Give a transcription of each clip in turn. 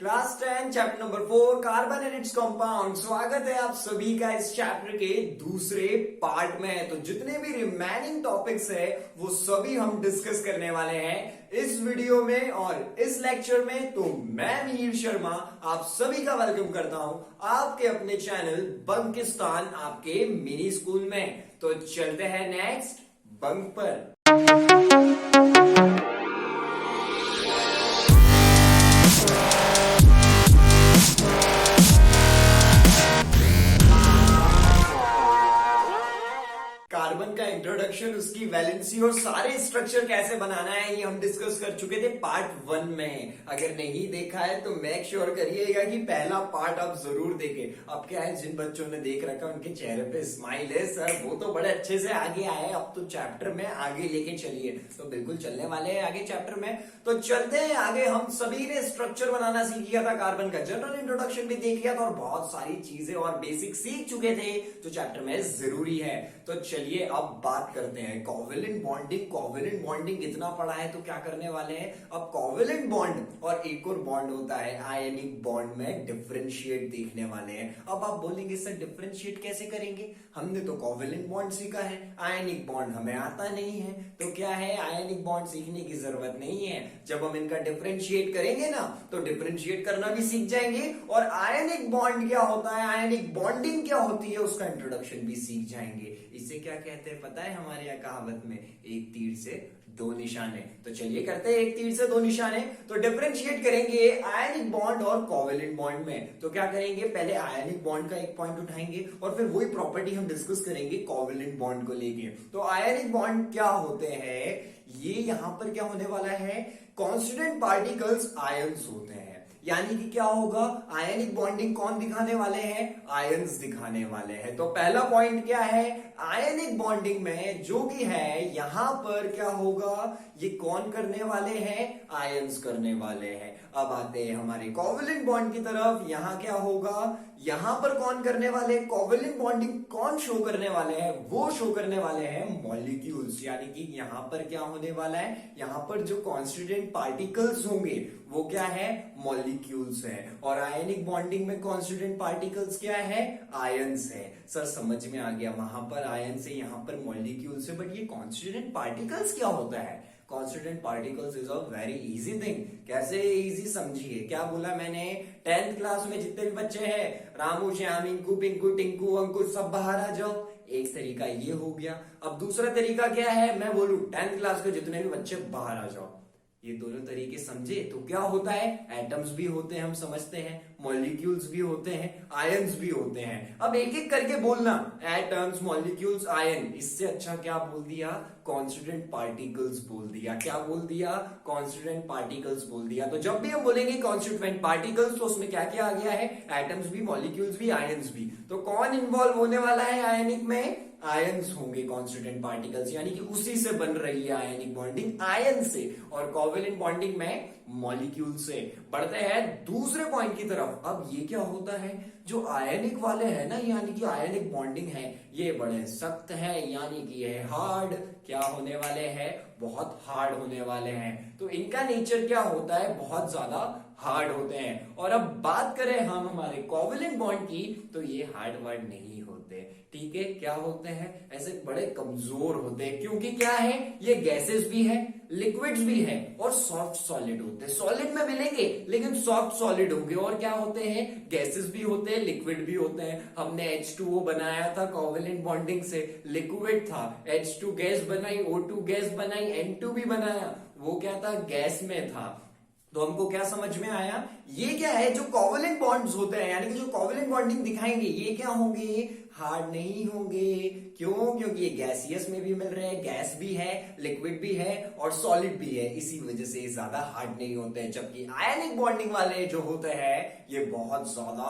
Class 10 chapter number 4 carbon and its compound. स्वागत है आप सभी का इस चैप्टर के दूसरे पार्ट में। तो जितने भी रिमेनिंग टॉपिक्स है वो सभी हम डिस्कस करने वाले हैं इस वीडियो में और इस लेक्चर में। तो मैं मिहिर शर्मा आप सभी का वेलकम करता हूं आपके अपने चैनल बंकिस्तान आपके मिनी स्कूल में। तो चलते हैं नेक्स्ट बंक पर। कार्बन का इंट्रोडक्शन, उसकी वैलेंसी और सारे स्ट्रक्चर कैसे बनाना है ये हम डिस्कस कर चुके थे पार्ट 1 में। अगर नहीं देखा है तो मेक श्योर करिएगा कि पहला पार्ट आप जरूर देखें। अब क्या है, जिन बच्चों ने देख रखा उनके चेहरे पे स्माइल है, सर वो तो बड़े अच्छे से आगे आए, अब तो चैप्टर में आगे लेके चलिए। तो बिल्कुल चलने वाले हैं आगे चैप्टर में। तो चलते हैं आगे। हम सभी ने स्ट्रक्चर बनाना सीख लिया था, कार्बन का जनरल इंट्रोडक्शन भी देख लिया था और बहुत सारी चीजें और बेसिक सीख चुके थे जो चैप्टर में जरूरी है। तो चलिए अब बात करते हैं कोवेलेंट बॉन्डिंग। कोवेलेंट बॉन्डिंग इतना पढ़ा है तो क्या करने वाले हैं अब, कोवेलेंट बॉन्ड और एक और बॉन्ड होता है आयनिक बॉन्ड में डिफरेंशिएट देखने वाले हैं। अब आप बोलेंगे सर डिफरेंशिएट कैसे करेंगे, हमने तो कोवेलेंट बॉन्ड सीखा है, आयनिक बॉन्ड हमें आता नहीं है। तो क्या है, आयनिक बॉन्ड सीखने की जरूरत नहीं है। जब हम इनका डिफरेंशिएट करेंगे ना तो डिफरेंशिएट करना भी सीख जाएंगे और आयनिक बॉन्ड क्या होता है, आयनिक बॉन्डिंग क्या होती है उसका इंट्रोडक्शन भी सीख जाएंगे। इसे क्या कहते हैं पता है हमारे यहाँ कहावत में, एक तीर से दो निशाने। तो चलिए करते हैं एक तीर से दो निशाने। तो डिफरेंशिएट करेंगे आयनिक बॉन्ड और कोवेलेंट बॉन्ड में। तो क्या करेंगे, पहले आयनिक बॉन्ड का एक पॉइंट उठाएंगे और फिर वही प्रॉपर्टी हम डिस्कस करेंगे कोवेलेंट बॉन्ड को लेके। तो आयनिक बॉन्ड क्या होते हैं, ये यहां पर क्या होने वाला है, कॉन्स्टिट्यूएंट पार्टिकल्स आयंस होते हैं। यानी कि क्या होगा, आयनिक बॉन्डिंग कौन दिखाने वाले हैं, आयंस दिखाने वाले हैं। तो पहला पॉइंट क्या है, आयनिक बॉन्डिंग में जो भी है यहां पर क्या होगा, ये कौन करने वाले हैं, आयंस करने वाले हैं। अब आते हैं हमारे कोवेलेंट बॉन्ड की तरफ। यहां क्या होगा, यहां पर कौन करने वाले, कोवेलेंट बॉन्डिंग कौन शो करने वाले हैं, वो शो करने वाले हैं मॉलिक्यूल्स। यानी कि यहां पर क्या होने वाला है, यहां पर जो कॉन्स्टिट्यूएंट पार्टिकल्स होंगे वो क्या है, मॉलिक्यूल्स है। और आयनिक बॉन्डिंग में कॉन्स्टिट्यूएंट पार्टिकल्स क्या है, आयंस है। सर समझ में आ गया, वहां पर आयंस है यहां पर मॉलिक्यूल्स है, बट ये कॉन्स्टिट्यूएंट पार्टिकल्स क्या होता है, constituent particles is a very easy thing. कैसे इजी समझिए, क्या बोला मैंने, 10th क्लास में जितने भी बच्चे हैं, रामू श्याम इंकू पिंकू टिंकू अंकुश सब बाहर आ जाओ। एक तरीका ये हो गया। अब दूसरा तरीका क्या है, मैं बोलूं 10th क्लास के जितने भी बच्चे बाहर आ जाओ। ये दोनों तरीके समझे तो क्या होता है, एटम्स भी होते हैं हम समझते हैं, मॉलिक्यूल्स भी होते हैं, आयंस भी होते हैं। अब एक एक करके बोलना, एटम्स, मॉलिक्यूल्स, आयन। इससे अच्छा क्या बोल दिया, कॉन्स्टिट्यूएंट पार्टिकल्स बोल दिया। क्या बोल दिया, कॉन्स्टिट्यूएंट पार्टिकल्स बोल दिया। तो जब भी हम बोलेंगे कॉन्स्टिट्यूएंट पार्टिकल्स तो उसमें क्या क्या आ गया है, एटम्स भी, मॉलिक्यूल्स भी, आयंस भी। तो कौन इन्वॉल्व होने वाला है आयनिक में, आयंस होंगे कॉन्स्टिट्यूएंट पार्टिकल्स। यानी कि उसी से बन रही है आयनिक बॉन्डिंग, आयन से। और कोवेलेंट बॉन्डिंग में मॉलिक्यूल से। बढ़ते हैं दूसरे पॉइंट की तरफ। अब ये क्या होता है, जो आयनिक वाले हैं ना, यानी कि आयनिक बॉन्डिंग है, ये बड़े सख्त है, यानी कि ये हार्ड क्या होने वाले हैं, बहुत हार्ड होने वाले हैं। तो इनका नेचर क्या होता है, बहुत ज्यादा हार्ड होते हैं। और अब बात करें हम हमारे कोवेलेंट बॉन्ड की, तो ये हार्ड वर्ड नहीं होते, ठीक है। क्या होते हैं, ऐसे बड़े कमजोर होते हैं, क्योंकि क्या है, ये गैसेस भी है, लिक्विड्स भी है और सॉफ्ट सॉलिड होते हैं। सॉलिड में मिलेंगे लेकिन सॉफ्ट सॉलिड होंगे। और क्या होते हैं, गैसेस भी होते हैं, लिक्विड भी होते हैं। हमने H2O बनाया था कोवेलेंट बॉन्डिंग से, लिक्विड था, H2 गैस बनाई, O2 गैस बनाई, N2 भी बनाया, वो क्या था, गैस में था। तो हमको क्या समझ में आया, ये क्या है, जो कोवेलेंट बॉन्ड्स होते हैं, यानी कि जो कोवेलेंट बॉन्डिंग दिखाएंगे, ये क्या होंगे, हार्ड नहीं होंगे। क्यों, क्योंकि ये गैसियस में भी मिल रहे हैं, गैस भी है, लिक्विड भी है और सॉलिड भी है, इसी वजह से ज्यादा हार्ड नहीं होते हैं। जबकि आयनिक बॉन्डिंग वाले जो होते हैं ये बहुत ज्यादा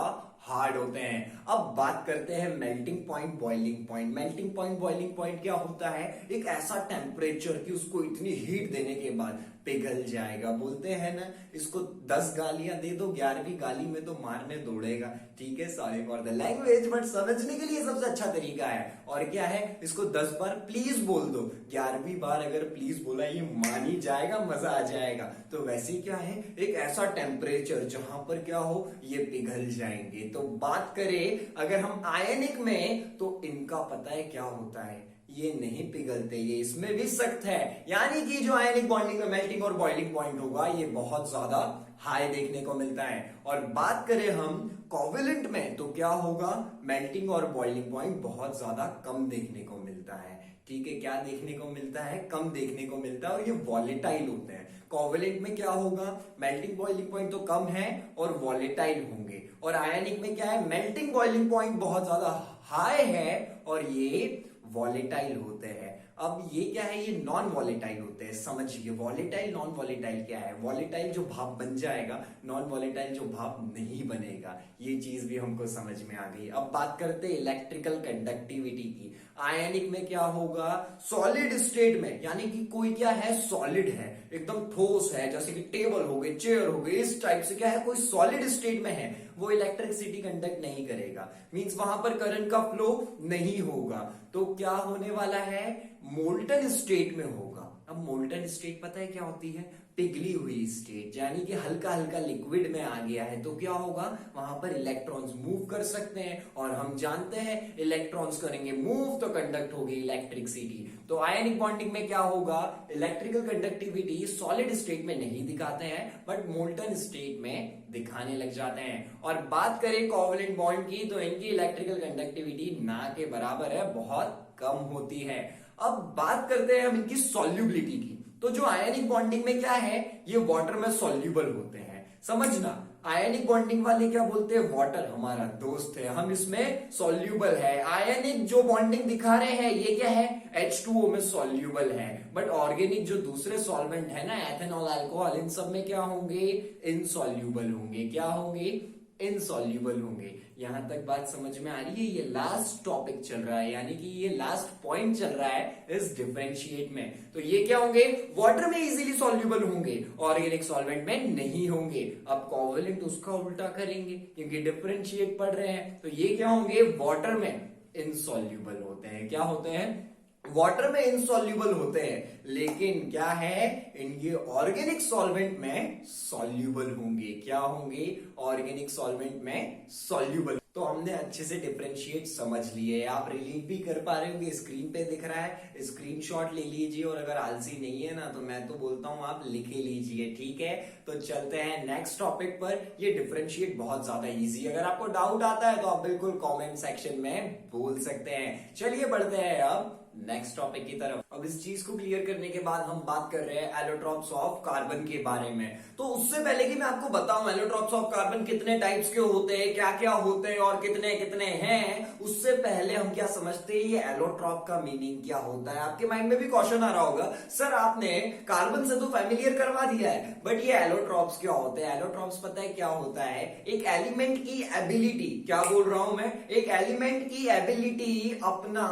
हार्ड होते हैं। अब बात करते हैं melting point, boiling point. Melting point, boiling point क्या होता है? एक ऐसा टेम्परेचर कि उसको इतनी हीट देने के बाद पिघल जाएगा। बोलते हैं ना, इसको 10 गालियां दे दो, 11वीं गाली में तो मारने दौड़ेगा। ठीक है, sorry for the language, but समझने के लिए सबसे अच्छा तरीका है। और क्या है, इसको 10 बार प्लीज बोल दो, 11वीं बार अगर प्लीज बोला ये मान ही जाएगा, मजा आ जाएगा। तो वैसे क्या है, एक ऐसा टेम्परेचर जहां पर क्या हो, ये पिघल जाएंगे। तो बात करें अगर हम आयनिक में, तो इनका पता है क्या होता है, ये नहीं पिघलते, ये इसमें भी सख्त है। यानी कि जो आयनिक बॉन्डिंग में मेल्टिंग और बॉइलिंग पॉइंट होगा, ये बहुत ज्यादा हाई देखने को मिलता है। और बात करें हम कोवेलेंट में, तो क्या होगा, मेल्टिंग और बॉइलिंग पॉइंट बहुत ज्यादा कम देखने को मिलता है। ठीक है, क्या देखने को मिलता है, कम देखने को मिलता है, और ये वॉलेटाइल होते हैं। कोवेलेंट में क्या होगा, मेल्टिंग बॉइलिंग पॉइंट तो कम है और वॉलेटाइल होंगे। और आयनिक में क्या है, मेल्टिंग बॉइलिंग पॉइंट बहुत ज्यादा हाई है और ये वॉलेटाइल होते हैं। अब ये क्या है, ये नॉन वॉलेटाइल होते हैं। समझिए, वॉलेटाइल नॉन वॉलेटाइल क्या है। वॉलेटाइल जो भाप बन जाएगा, नॉन वॉलेटाइल जो भाप नहीं बनेगा। ये चीज भी हमको समझ में आ गई। अब बात करते हैं इलेक्ट्रिकल कंडक्टिविटी की। आयनिक में क्या होगा, सॉलिड स्टेट में, यानी कि कोई क्या है, सॉलिड है, एकदम ठोस है, जैसे कि टेबल हो गए, चेयर हो गए, इस टाइप से क्या है, कोई सॉलिड स्टेट में है, वो इलेक्ट्रिसिटी कंडक्ट नहीं करेगा। मींस वहां पर करंट का फ्लो नहीं होगा। तो क्या होने वाला है, मोल्टन स्टेट में होगा। अब मोल्टन स्टेट पता है क्या होती है, पिघली हुई स्टेट, यानी कि हल्का हल्का लिक्विड में आ गया है। तो क्या होगा, वहां पर इलेक्ट्रॉन्स मूव कर सकते हैं, और हम जानते हैं इलेक्ट्रॉन्स करेंगे मूव तो कंडक्ट होगी इलेक्ट्रिसिटी। तो आयनिक बॉन्डिंग में क्या होगा, इलेक्ट्रिकल कंडक्टिविटी सॉलिड स्टेट में नहीं दिखाते हैं, बट मोल्टन स्टेट में दिखाने लग जाते हैं। और बात करें कोवेलेंट बॉन्ड की, तो इनकी इलेक्ट्रिकल कंडक्टिविटी ना के बराबर है, बहुत कम होती है। अब बात करते हैं हम इनकी सॉल्युबिलिटी की। तो जो आयनिक बॉन्डिंग में क्या है, ये वाटर में सॉल्यूबल होते हैं। समझना, आयनिक बॉन्डिंग वाले क्या बोलते हैं, वाटर हमारा दोस्त है, हम इसमें सॉल्यूबल है। आयनिक जो बॉन्डिंग दिखा रहे हैं, ये क्या है, H2O में सॉल्यूबल है। बट ऑर्गेनिक जो दूसरे सॉल्वेंट है ना, एथेनॉल, अल्कोहल, इन सब में क्या होंगे, इनसॉल्यूबल होंगे। क्या होंगे, इनसॉल्यूबल होंगे। यहां तक बात समझ में आ रही है। ये लास्ट टॉपिक चल रहा है, यानी कि ये लास्ट पॉइंट चल रहा है इस डिफरेंशिएट में। तो ये क्या होंगे, वाटर में इजीली सॉल्यूबल होंगे, ऑर्गेनिक सॉल्वेंट में नहीं होंगे। अब कोवेलेंट उसका उल्टा करेंगे, क्योंकि डिफरेंशिएट पढ़ रहे हैं। तो ये क्या होंगे, वाटर में इनसॉल्यूबल होते हैं। क्या होते हैं, वाटर में इनसॉल्यूबल होते हैं, लेकिन क्या है, इनके ऑर्गेनिक सॉल्वेंट में सॉल्यूबल होंगे। क्या होंगे, ऑर्गेनिक सॉल्वेंट में सॉल्यूबल। तो हमने अच्छे से डिफरेंशिएट समझ लिए। आप रिलीव भी कर पा रहे होंगे, स्क्रीन पे दिख रहा है, स्क्रीनशॉट ले लीजिए। और अगर आलसी नहीं है ना, तो मैं तो बोलता हूं आप लिखे लीजिए। ठीक है, तो चलते हैं नेक्स्ट टॉपिक पर। ये डिफरेंशिएट बहुत ज्यादा इजी है। अगर आपको डाउट आता है तो आप बिल्कुल कमेंट सेक्शन में बोल सकते हैं। चलिए बढ़ते हैं अब नेक्स्ट टॉपिक की तरफ। अब इस चीज को क्लियर करने के बाद हम बात कर रहे हैं एलोट्रॉप्स ऑफ कार्बन के बारे में। तो उससे पहले कि मैं आपको बताऊं एलोट्रॉप्स ऑफ कार्बन कितने टाइप्स के होते हैं, क्या क्या होते हैं और कितने कितने हैं, उससे पहले हम क्या समझते हैं, ये एलोट्रॉप का मीनिंग क्या होता है। आपके माइंड में भी क्वेश्चन आ रहा होगा, सर आपने कार्बन से तो फैमिलियर करवा दिया है, बट ये एलोट्रॉप्स क्या होते हैं। एलोट्रॉप्स पता है क्या होता है, एक एलिमेंट की एबिलिटी, क्या बोल रहा हूं मैं, एक एलिमेंट की एबिलिटी अपना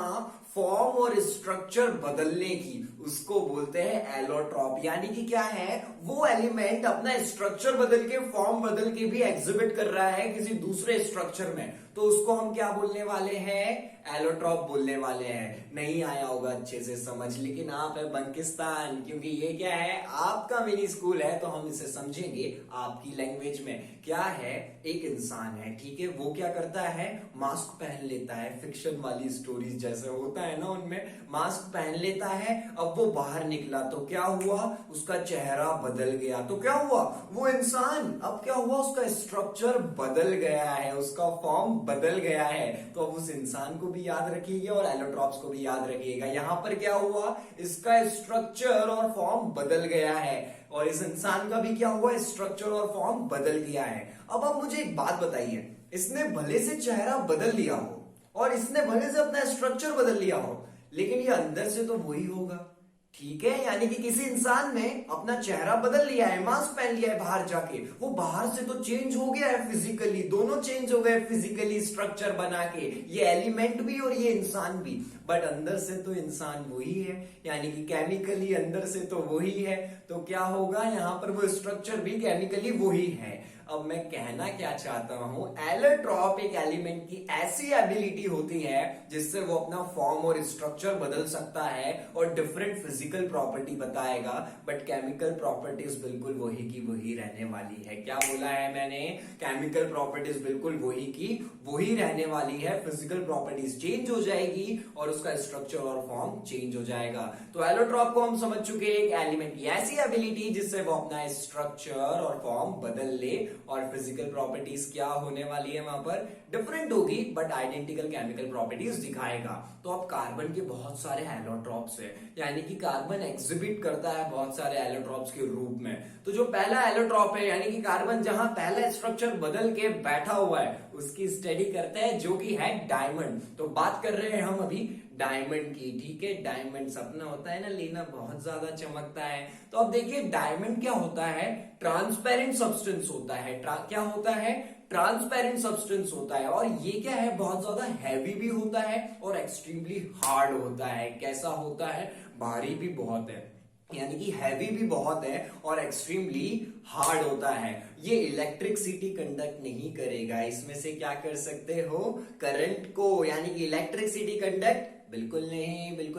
फॉर्म और स्ट्रक्चर बदलने की, उसको बोलते हैं एलोट्रॉप। यानी कि क्या है, वो एलिमेंट अपना स्ट्रक्चर बदल के, फॉर्म बदल के भी एग्जिबिट कर रहा है किसी दूसरे स्ट्रक्चर में, तो उसको हम क्या बोलने वाले हैं, एलोट्रॉप बोलने वाले हैं। नहीं आया होगा अच्छे से समझ, लेकिन आप है बंकिस्तान, क्योंकि ये क्या है, आपका मिनी स्कूल है, तो हम इसे समझेंगे आपकी लैंग्वेज में। क्या है, एक इंसान है, ठीक है, वो क्या करता है, मास्क पहन लेता है, फिक्शन वाली स्टोरीज जैसे होता है ना, उनमें मास्क पहन लेता है। अब वो बाहर निकला तो क्या हुआ, उसका चेहरा बदल गया। तो क्या हुआ, वो इंसान अब क्या हुआ, उसका स्ट्रक्चर बदल गया है, उसका फॉर्म बदल गया है। तो अब उस इंसान को भी याद रखिएगा और एलोट्रॉप्स को भी याद रखिएगा। यहां पर क्या हुआ, इसका स्ट्रक्चर और फॉर्म बदल गया है, और इस इंसान का भी क्या हुआ, स्ट्रक्चर और फॉर्म बदल गया है। अब आप मुझे एक बात बताइए, इसने भले से चेहरा बदल लिया हो और इसने भले से अपना स्ट्रक्चर बदल लिया हो, लेकिन ये अंदर से तो वही होगा। ठीक है, यानी कि किसी इंसान ने अपना चेहरा बदल लिया है, मास्क पहन लिया है, बाहर जाके वो बाहर से तो चेंज हो गया है फिजिकली, दोनों चेंज हो गए फिजिकली, स्ट्रक्चर बना के, ये एलिमेंट भी और ये इंसान भी, बट अंदर से तो इंसान वही है, यानी कि केमिकली अंदर से तो वही है। तो क्या होगा, यहां पर वो स्ट्रक्चर भी केमिकली वही है। अब मैं कहना क्या चाहता हूं, एलोट्रॉप एक एलिमेंट की ऐसी एबिलिटी होती है जिससे वो अपना फॉर्म और स्ट्रक्चर बदल सकता है और डिफरेंट फिजिकल प्रॉपर्टी बताएगा, बट केमिकल प्रॉपर्टीज बिल्कुल वही की वही रहने वाली है। क्या बोला है मैंने, केमिकल प्रॉपर्टीज बिल्कुल वही की वही रहने वाली है, फिजिकल प्रॉपर्टीज चेंज हो जाएगी और उसका स्ट्रक्चर और फॉर्म चेंज हो जाएगा। तो एलोट्रॉप को हम समझ चुके, एक एलिमेंट की ऐसी एबिलिटी जिससे वो अपना स्ट्रक्चर और फॉर्म बदल ले, और फिजिकल प्रॉपर्टीज क्या होने वाली है, वहां पर डिफरेंट होगी बट आइडेंटिकल केमिकल प्रॉपर्टीज दिखाएगा। तो अब कार्बन के बहुत सारे एलोट्रॉप्स है, यानी कि कार्बन एग्जिबिट करता है बहुत सारे एलोट्रॉप्स के रूप में। तो जो पहला एलोट्रॉप है, यानी कि कार्बन जहां पहला स्ट्रक्चर बदल के बैठा हुआ है, उसकी स्टडी करते हैं, जो कि है डायमंड। तो बात कर रहे हैं हम अभी डायमंड की, ठीक है। डायमंड सपना होता है ना लेना, बहुत ज्यादा चमकता है। तो अब देखिए डायमंड क्या होता है, ट्रांसपेरेंट सब्सटेंस होता है। क्या होता है, ट्रांसपेरेंट सब्सटेंस होता है, और ये क्या है, बहुत ज्यादा हैवी भी होता है और एक्सट्रीमली हार्ड होता है। कैसा होता है, भारी भी बहुत है, यानी कि हैवी भी बहुत है और एक्सट्रीमली हार्ड होता है। ये इलेक्ट्रिसिटी कंडक्ट नहीं करेगा, इसमें से क्या कर सकते हो, करंट को, यानी कि इलेक्ट्रिसिटी कंडक्ट बिल्कुल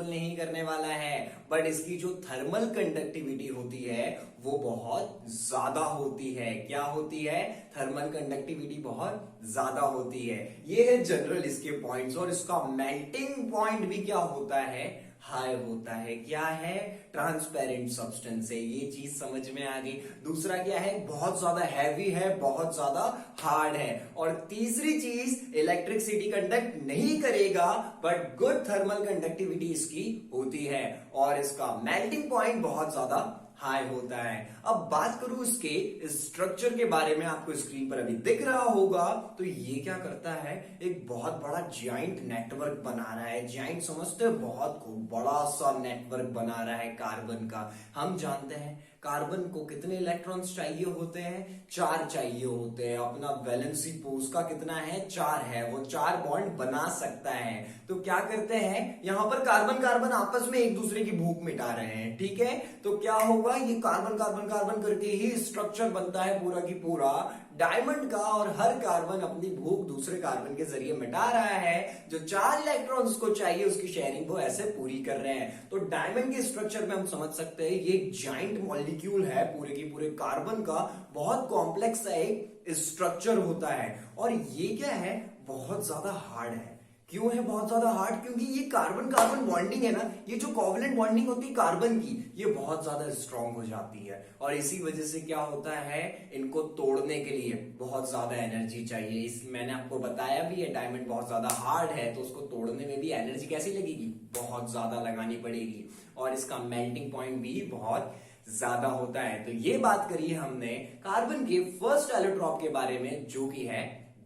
नहीं करने वाला है, बट इसकी जो थर्मल कंडक्टिविटी होती है वो बहुत ज्यादा होती है। क्या होती है, थर्मल कंडक्टिविटी बहुत ज्यादा होती है। ये है जनरल इसके पॉइंट्स, और इसका मेल्टिंग पॉइंट भी क्या होता है, हाई होता है। क्या है, ट्रांसपेरेंट सब्सटेंस है, ये चीज समझ में आ गई। दूसरा क्या है, बहुत ज्यादा हैवी है, बहुत ज्यादा हार्ड है। और तीसरी चीज, इलेक्ट्रिसिटी कंडक्ट नहीं करेगा बट गुड थर्मल कंडक्टिविटी इसकी होती है, और इसका मेल्टिंग पॉइंट बहुत ज्यादा हाई होता है। अब बात करूं इसके स्ट्रक्चर के बारे में, आपको स्क्रीन पर अभी दिख रहा होगा। तो ये क्या करता है, एक बहुत बड़ा जाइंट नेटवर्क बना रहा है। जाइंट समझते हैं, बहुत बड़ा सा नेटवर्क बना रहा है कार्बन का। हम जानते हैं कार्बन को कितने इलेक्ट्रॉन्स चाहिए होते हैं, 4 चाहिए होते हैं। अपना वैलेंसी पोज का कितना है, 4 है, वो 4 बॉन्ड बना सकता है। तो क्या करते हैं, यहां पर कार्बन कार्बन आपस में एक दूसरे की भूख मिटा रहे हैं, ठीक है। तो क्या होगा, ये कार्बन कार्बन कार्बन करके ही स्ट्रक्चर बनता है पूरा की पूरा डायमंड का, और हर कार्बन अपनी भूख दूसरे कार्बन के जरिए मिटा रहा है। जो 4 इलेक्ट्रॉन्स को चाहिए उसकी शेयरिंग वो ऐसे पूरी कर रहे हैं। तो डायमंड के स्ट्रक्चर में हम समझ सकते हैं ये एक जाइंट मॉलिक्यूल है, पूरे की पूरे कार्बन का बहुत कॉम्प्लेक्स सा एक स्ट्रक्चर होता है। और ये क्या है, बहुत ज्यादा हार्ड है। क्यों है बहुत ज्यादा हार्ड, क्योंकि ये कार्बन कार्बन बॉन्डिंग है ना, ये जो कोवलेंट बॉन्डिंग होती है कार्बन की, ये बहुत ज्यादा स्ट्रांग हो जाती है, और इसी वजह से क्या होता है, इनको तोड़ने के लिए बहुत ज्यादा एनर्जी चाहिए। इस मैंने आपको बताया भी है, डायमंड बहुत ज्यादा हार्ड है, तो उसको तोड़ने में भी एनर्जी कैसी लगेगी, बहुत ज्यादा लगानी पड़ेगी, और इसका मेल्टिंग पॉइंट भी बहुत ज्यादा होता है। तो ये बात करी है हमने कार्बन के फर्स्ट एलोट्रॉप के बारे में, जो कि है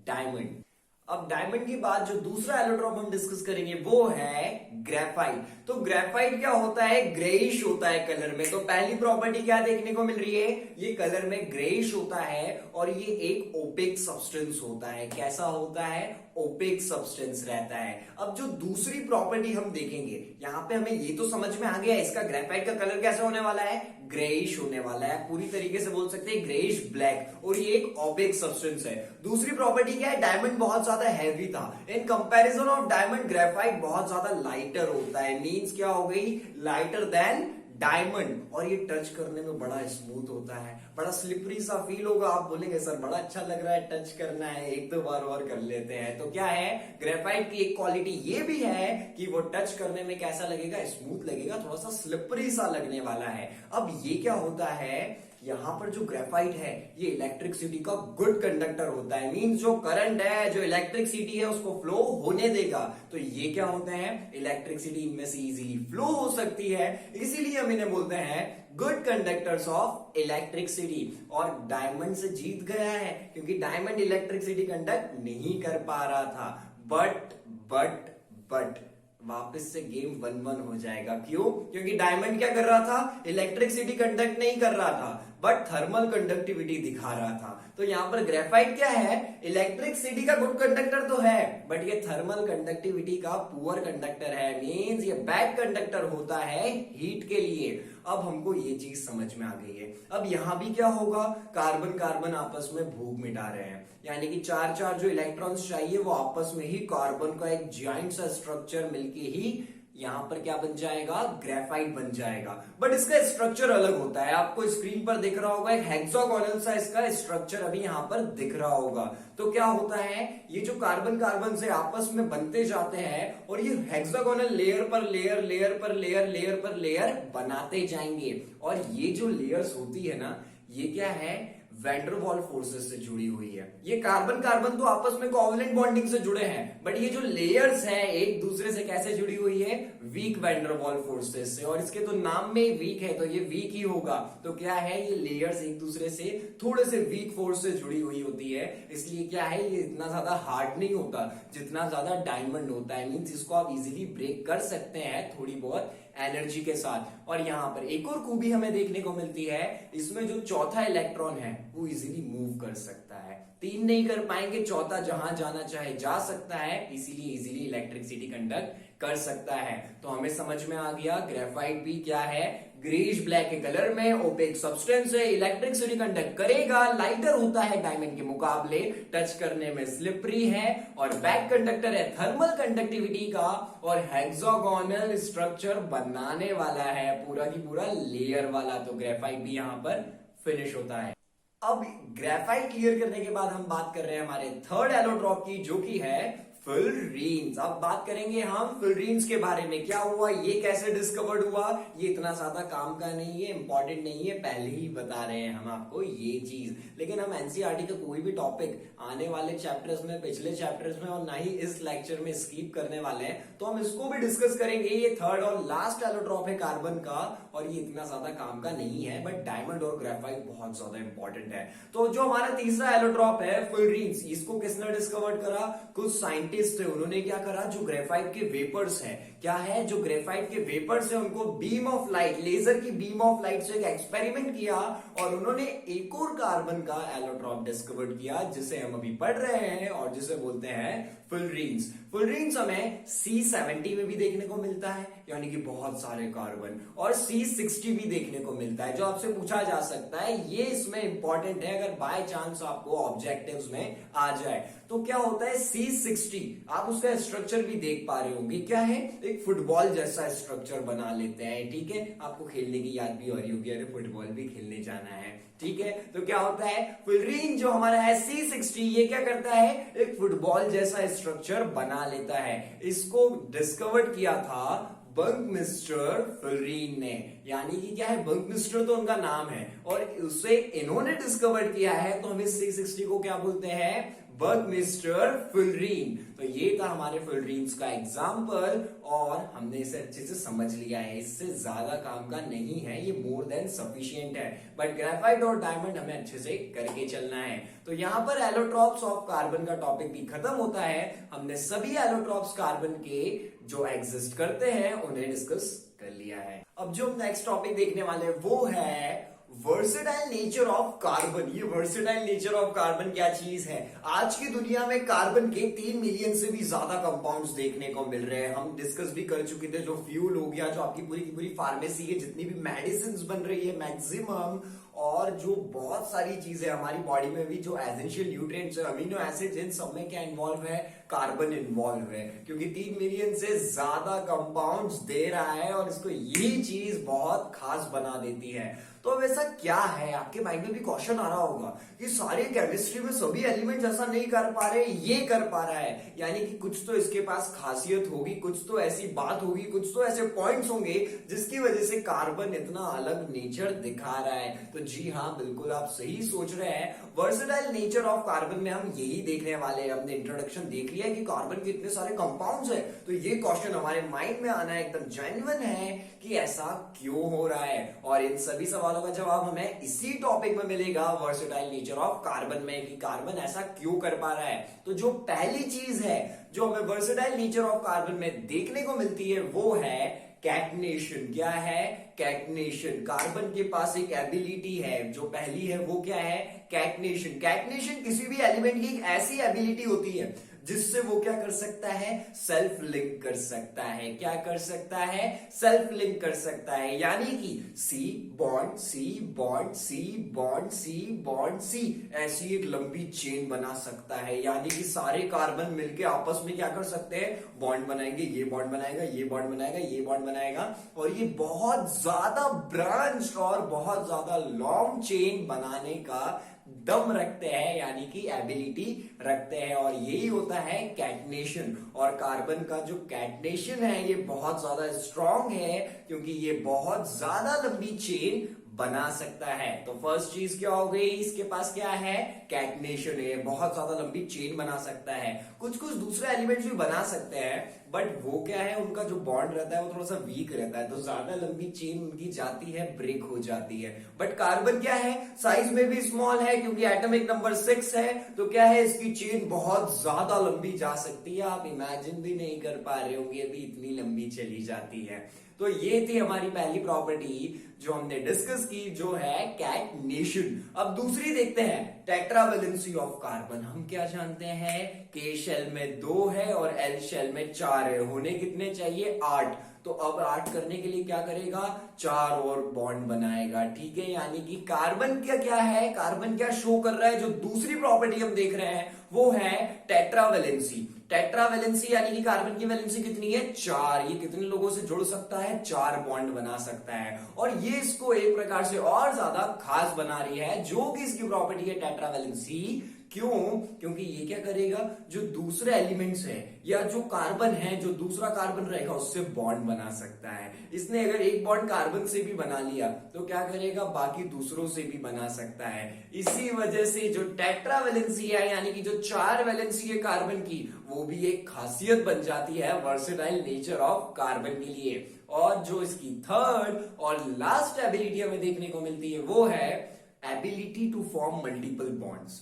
डायमंड। अब डायमंड के बाद जो दूसरा एलोट्रॉप हम डिस्कस करेंगे वो है ग्रेफाइट। तो ग्रेफाइट क्या होता है, ग्रेइश होता है कलर में। तो पहली प्रॉपर्टी क्या देखने को मिल रही है, ये कलर में ग्रेइश होता है, और ये एक ओपेक सब्सटेंस होता है। कैसा होता है, ओपेक सब्सटेंस रहता है। अब जो दूसरी प्रॉपर्टी हम देखेंगे, यहां पे हमें ये तो समझ में आ गया इसका ग्रेफाइट का कलर कैसा होने वाला है, ग्रेइश होने वाला है, पूरी तरीके से बोल सकते हैं ग्रेइश ब्लैक, और ये एक ओपेक सब्सटेंस है। दूसरी प्रॉपर्टी क्या है, डायमंड बहुत ज्यादा हैवी था, in comparison of diamond graphite बहुत ज्यादा लाइटर होता है। मींस क्या हो गई, लाइटर देन डायमंड, और ये टच करने में बड़ा स्मूथ होता है, बड़ा स्लिपरी सा फील होगा। आप बोलेंगे सर बड़ा अच्छा लग रहा है, टच करना है, एक दो बार और कर लेते हैं। तो क्या है, ग्रेफाइट की एक क्वालिटी ये भी है कि वो टच करने में कैसा लगेगा, स्मूथ लगेगा, थोड़ा सा स्लिपरी सा लगने वाला है। अब ये क्या होता है, यहां पर जो ग्रेफाइट है ये इलेक्ट्रिसिटी का गुड कंडक्टर होता है। मींस जो करंट है, जो इलेक्ट्रिसिटी है उसको फ्लो होने देगा। तो ये क्या होते हैं, इलेक्ट्रिसिटी इनमें से इजीली फ्लो हो सकती है, इसीलिए हम इन्हें बोलते हैं गुड कंडक्टर्स ऑफ इलेक्ट्रिसिटी। और डायमंड से जीत गया है, क्योंकि डायमंड इलेक्ट्रिसिटी कंडक्ट नहीं कर पा रहा था। बट वापस से गेम 1-1 हो जाएगा। क्यों? क्योंकि डायमंड क्या कर रहा था? इलेक्ट्रिसिटी कंडक्ट नहीं कर रहा था, बट थर्मल कंडक्टिविटी दिखा रहा था। तो यहाँ पर ग्रेफाइट क्या है? इलेक्ट्रिसिटी का गुड कंडक्टर तो है, बट ये थर्मल कंडक्टिविटी का पुअर कंडक्टर है। मींस ये बैड कंडक्टर होता है हीट के लिए। अब हमको ये चीज समझ में आ गई है। अब यहां भी क्या होगा? कार्बन कार्बन आपस में भूख मिटा रहे हैं, यानी कि चार चार जो इलेक्ट्रॉन्स चाहिए वो आपस में ही कार्बन का एक जॉइंट सा स्ट्रक्चर मिलके ही यहां पर क्या बन जाएगा? ग्रेफाइट बन जाएगा। बट इसका स्ट्रक्चर अलग होता है। आपको स्क्रीन पर दिख रहा होगा एक हेक्सागोनल सा इसका स्ट्रक्चर अभी यहां पर दिख रहा होगा। तो क्या होता है? ये जो कार्बन कार्बन से आपस में बनते जाते हैं और ये हेक्सागोनल लेयर पर लेयर, लेयर पर लेयर, लेयर पर लेयर बनाते जाएंगे। और ये जो लेयर्स होती है ना, ये क्या है? वैंडरवॉल फोर्सेस से जुड़ी हुई है। ये कार्बन कार्बन तो आपस में कोवलेंट बॉन्डिंग से जुड़े हैं, बट ये जो लेयर्स हैं एक दूसरे से कैसे जुड़ी हुई है? वीक वैंडरवॉल फोर्सेस से। और इसके तो नाम में वीक है, तो ये वीक ही होगा। तो क्या है? ये लेयर्स एक दूसरे से थोड़े से वीक फोर्स से जुड़ी हुई होती है, इसलिए क्या है? ये इतना ज्यादा हार्ड नहीं होता जितना ज्यादा डायमंड होता है। मींस इसको आप इजीली ब्रेक कर सकते हैं थोड़ी बहुत एनर्जी के साथ। और यहां पर एक और खूबी हमें देखने को मिलती है, इसमें जो चौथा इलेक्ट्रॉन है वो इजीली मूव कर सकता है। 3 नहीं कर पाएंगे, चौथा जहां जाना चाहे जा सकता है, इसीलिए इजीली इलेक्ट्रिसिटी कंडक्ट कर सकता है। तो हमें समझ में आ गया ग्रेफाइट भी क्या है? ग्रेइश ब्लैक के कलर में ओपेक सब्सटेंस है, इलेक्ट्रिसिटी कंडक्ट करेगा, लाइटर होता है डायमंड के मुकाबले, टच करने में स्लिपरी है, और बैक कंडक्टर है थर्मल कंडक्टिविटी का, और हेक्सागोनल स्ट्रक्चर बनाने वाला है पूरा की पूरा लेयर वाला। तो ग्रेफाइट भी यहां पर फिनिश होता है। अब ग्रेफाइट क्लियर करने के बाद हम बात कर रहे हैं हमारे थर्ड एलोट्रॉप की, जो कि है फुलरीन्स। अब बात करेंगे हम फुलरीन्स के बारे में। क्या हुआ? ये कैसे डिस्कवर्ड हुआ? ये इतना ज्यादा काम का नहीं है, इंपॉर्टेंट नहीं है, पहले ही बता रहे हैं हम आपको ये चीज। लेकिन हम एनसीईआरटी का कोई भी टॉपिक आने वाले चैप्टर्स में, पिछले चैप्टर्स में, और ना ही इस लेक्चर में स्किप करने वाले हैं, तो हम इसको भी डिस्कस करेंगे। ये थर्ड और लास्ट एलोट्रॉप है कार्बन का, और ये इतना ज्यादा काम का नहीं है, बट डायमंड और ग्रेफाइट बहुत ज्यादा इंपॉर्टेंट है। तो जो हमारा तीसरा एलोट्रॉप है फुलरीन्स, इसको किसने डिस्कवर करा? कुछ साइंटिस्ट थे। उन्होंने क्या करा? जो ग्रेफाइट के वेपर्स हैं, क्या है? जो ग्रेफाइट के वेपर्स हैं उनको बीम ऑफ लाइट, लेजर की बीम ऑफ लाइट से एक एक्सपेरिमेंट किया, और उन्होंने एक और कार्बन का एलोट्रॉप डिस्कवर किया जिसे हम अभी पढ़ रहे हैं और जिसे बोलते हैं फुलरीन्स। फुलरीन्स हमें C70 में भी देखने को मिलता है, यानी कि बहुत सारे कार्बन, और C60 भी देखने को मिलता है, जो आपसे पूछा जा सकता है। ये इसमें इंपॉर्टेंट है, अगर बाय चांस आपको ऑब्जेक्टिव्स में आ जाए। तो क्या होता है C60? आप उसका स्ट्रक्चर भी देख पा रहे होंगे। क्या है? एक फुटबॉल जैसा स्ट्रक्चर बना लेते हैं। ठीक है, आपको खेलने की याद भी हो रही होगी, अरे फुटबॉल भी खेलने जाना है। ठीक है, तो क्या होता है? फुलरीन जो हमारा है C60, ये क्या करता है? एक फुटबॉल जैसा स्ट्रक्चर बना लेता है। इसको डिस्कवर किया था बंकमिस्टर फुलरीन ने, यानी कि क्या है? बंकमिस्टर तो उनका नाम है, और उसे इन्होंने डिस्कवर किया है, तो हमें C60 को क्या बोलते हैं? बंकमिस्टर फुलरीन। तो ये था हमारे फुलरीन्स का एग्जाम्पल, और हमने इसे अच्छे से समझ लिया है। इससे ज्यादा काम का नहीं है, ये मोर देन सफिशिएंट है, बट ग्रेफाइट और डायमंड हमें अच्छे से करके चलना है। तो यहाँ पर एलोट्रॉप्स ऑफ कार्बन का टॉपिक भी खत्म होता है। हमने सभी एलोट्रॉप्स कार्बन के जो एग्जिस्ट करते हैं उन्हें डिस्कस कर लिया है। अब जो नेक्स्ट टॉपिक देखने वाले हैं वो है वर्सेटाइल नेचर ऑफ कार्बन। ये वर्सेटाइल नेचर ऑफ कार्बन क्या चीज है? आज की दुनिया में कार्बन के 3 मिलियन से भी ज्यादा कंपाउंड्स देखने को मिल रहे हैं। हम डिस्कस भी कर चुके थे, जो फ्यूल हो गया, जो आपकी पूरी की पूरी फार्मेसी है, जितनी भी मेडिसिन बन रही है मैक्सिमम, और जो बहुत सारी चीजें हमारी बॉडी में भी जो एसेंशियल न्यूट्रिएंट्स है, अमीनो एसिड्स, इन सब में क्या इन्वॉल्व है? कार्बन इन्वॉल्व है, क्योंकि 3 मिलियन से ज्यादा कंपाउंड्स दे रहा है, और इसको यही चीज बहुत खास बना देती है। तो वैसा क्या है? आपके माइंड में भी क्वेश्चन आ रहा होगा कि सारी केमिस्ट्री में सभी एलिमेंट्स ऐसा नहीं कर पा रहे, ये कर पा रहा है, यानी कि कुछ तो इसके पास खासियत होगी, कुछ तो ऐसी बात होगी, कुछ तो ऐसे पॉइंट्स होंगे जिसकी वजह से कार्बन इतना अलग नेचर दिखा रहा है। तो जी हाँ, बिल्कुल आप सही सोच रहे हैं। वर्सेटाइल नेचर ऑफ कार्बन में हम यही देखने वाले हैं। हमने इंट्रोडक्शन देख लिया है कि कार्बन के इतने सारे कंपाउंड्स हैं, तो ये क्वेश्चन हमारे माइंड में आना एकदम जेन्युइन है कि ऐसा क्यों हो रहा है, और इन सभी सवालों का जवाब हमें इसी टॉपिक में मिलेगा, वर्सेटाइल नेचर ऑफ कार्बन में, कि कार्बन ऐसा क्यों कर पा रहा है। तो जो पहली चीज है जो हमें वर्सेटाइल नेचर ऑफ कार्बन में देखने को मिलती है वो है कैटनेशन। क्या है? कैटनेशन। कार्बन के पास एक एबिलिटी है, जो पहली है वो क्या है? कैटनेशन। कैटनेशन किसी भी एलिमेंट की एक ऐसी एबिलिटी होती है जिससे वो क्या कर सकता है? सेल्फ लिंक कर सकता है। क्या कर सकता है? सेल्फ लिंक कर सकता है। यानी कि C bond C bond C bond C bond C, ऐसी एक लंबी चेन बना सकता है। यानी कि सारे कार्बन मिलके आपस में क्या कर सकते हैं? बॉन्ड बनाएंगे। ये बॉन्ड बनाएगा, ये बॉन्ड बनाएगा, ये बॉन्ड बनाएगा, और ये बहुत ज्यादा ब्रांच और बहुत ज्यादा लॉन्ग चेन बनाने का दम रखते हैं, यानी कि एबिलिटी रखते हैं, और यही होता है कैटनेशन। और कार्बन का जो कैटनेशन है ये बहुत ज्यादा स्ट्रांग है, क्योंकि ये बहुत ज्यादा लंबी चेन बना सकता है। तो फर्स्ट चीज क्या हो गई? इसके पास क्या है? कैटनेशन है, बहुत ज्यादा लंबी चेन बना सकता है। कुछ कुछ दूसरे एलिमेंट्स भी बना सकते हैं, बट वो क्या है, उनका जो बॉन्ड रहता है वो थोड़ा सा वीक रहता है, तो ज्यादा लंबी चेन उनकी जाती है, ब्रेक हो जाती है। बट कार्बन क्या है? साइज में भी स्मॉल है, क्योंकि एटॉमिक नंबर 6 है, तो क्या है, इसकी चेन बहुत ज्यादा लंबी जा सकती है। आप इमेजिन भी नहीं कर पा रहे होंगे अभी इतनी लंबी चली जाती है। तो ये थी हमारी पहली प्रॉपर्टी जो हमने डिस्कस की, जो है कैटनेशन। अब दूसरी देखते हैं, टेट्रावैलेंसी ऑफ कार्बन। हम क्या जानते हैं? के शेल में 2 है और एल शेल में 4 है। होने कितने चाहिए? 8। तो अब 8 करने के लिए क्या करेगा? 4 और बॉन्ड बनाएगा। ठीक है, यानी कि कार्बन क्या है? कार्बन क्या शो कर रहा है? जो दूसरी प्रॉपर्टी हम देख रहे हैं वो है टेट्रावैलेंसी। टेट्रावैलेंसी यानी कि कार्बन की वैलेंसी कितनी है? 4। ये कितने लोगों से जुड़ सकता है? 4 बॉन्ड बना सकता है, और ये इसको एक प्रकार से और ज्यादा खास बना रही है, जो कि इसकी प्रॉपर्टी है टेट्रावैलेंसी। क्यों? क्योंकि ये क्या करेगा, जो दूसरे एलिमेंट्स है या जो कार्बन है, जो दूसरा कार्बन रहेगा उससे बॉन्ड बना सकता है। इसने अगर एक बॉन्ड कार्बन से भी बना लिया तो क्या करेगा, बाकी दूसरों से भी बना सकता है। इसी वजह से जो टेट्रावैलेंसी है, यानी कि जो 4 वैलेंसी है कार्बन की, वो भी एक खासियत बन जाती है वर्सेटाइल नेचर ऑफ कार्बन के लिए। और जो इसकी थर्ड और लास्ट एबिलिटी हमें देखने को मिलती है वो है ability to form multiple bonds.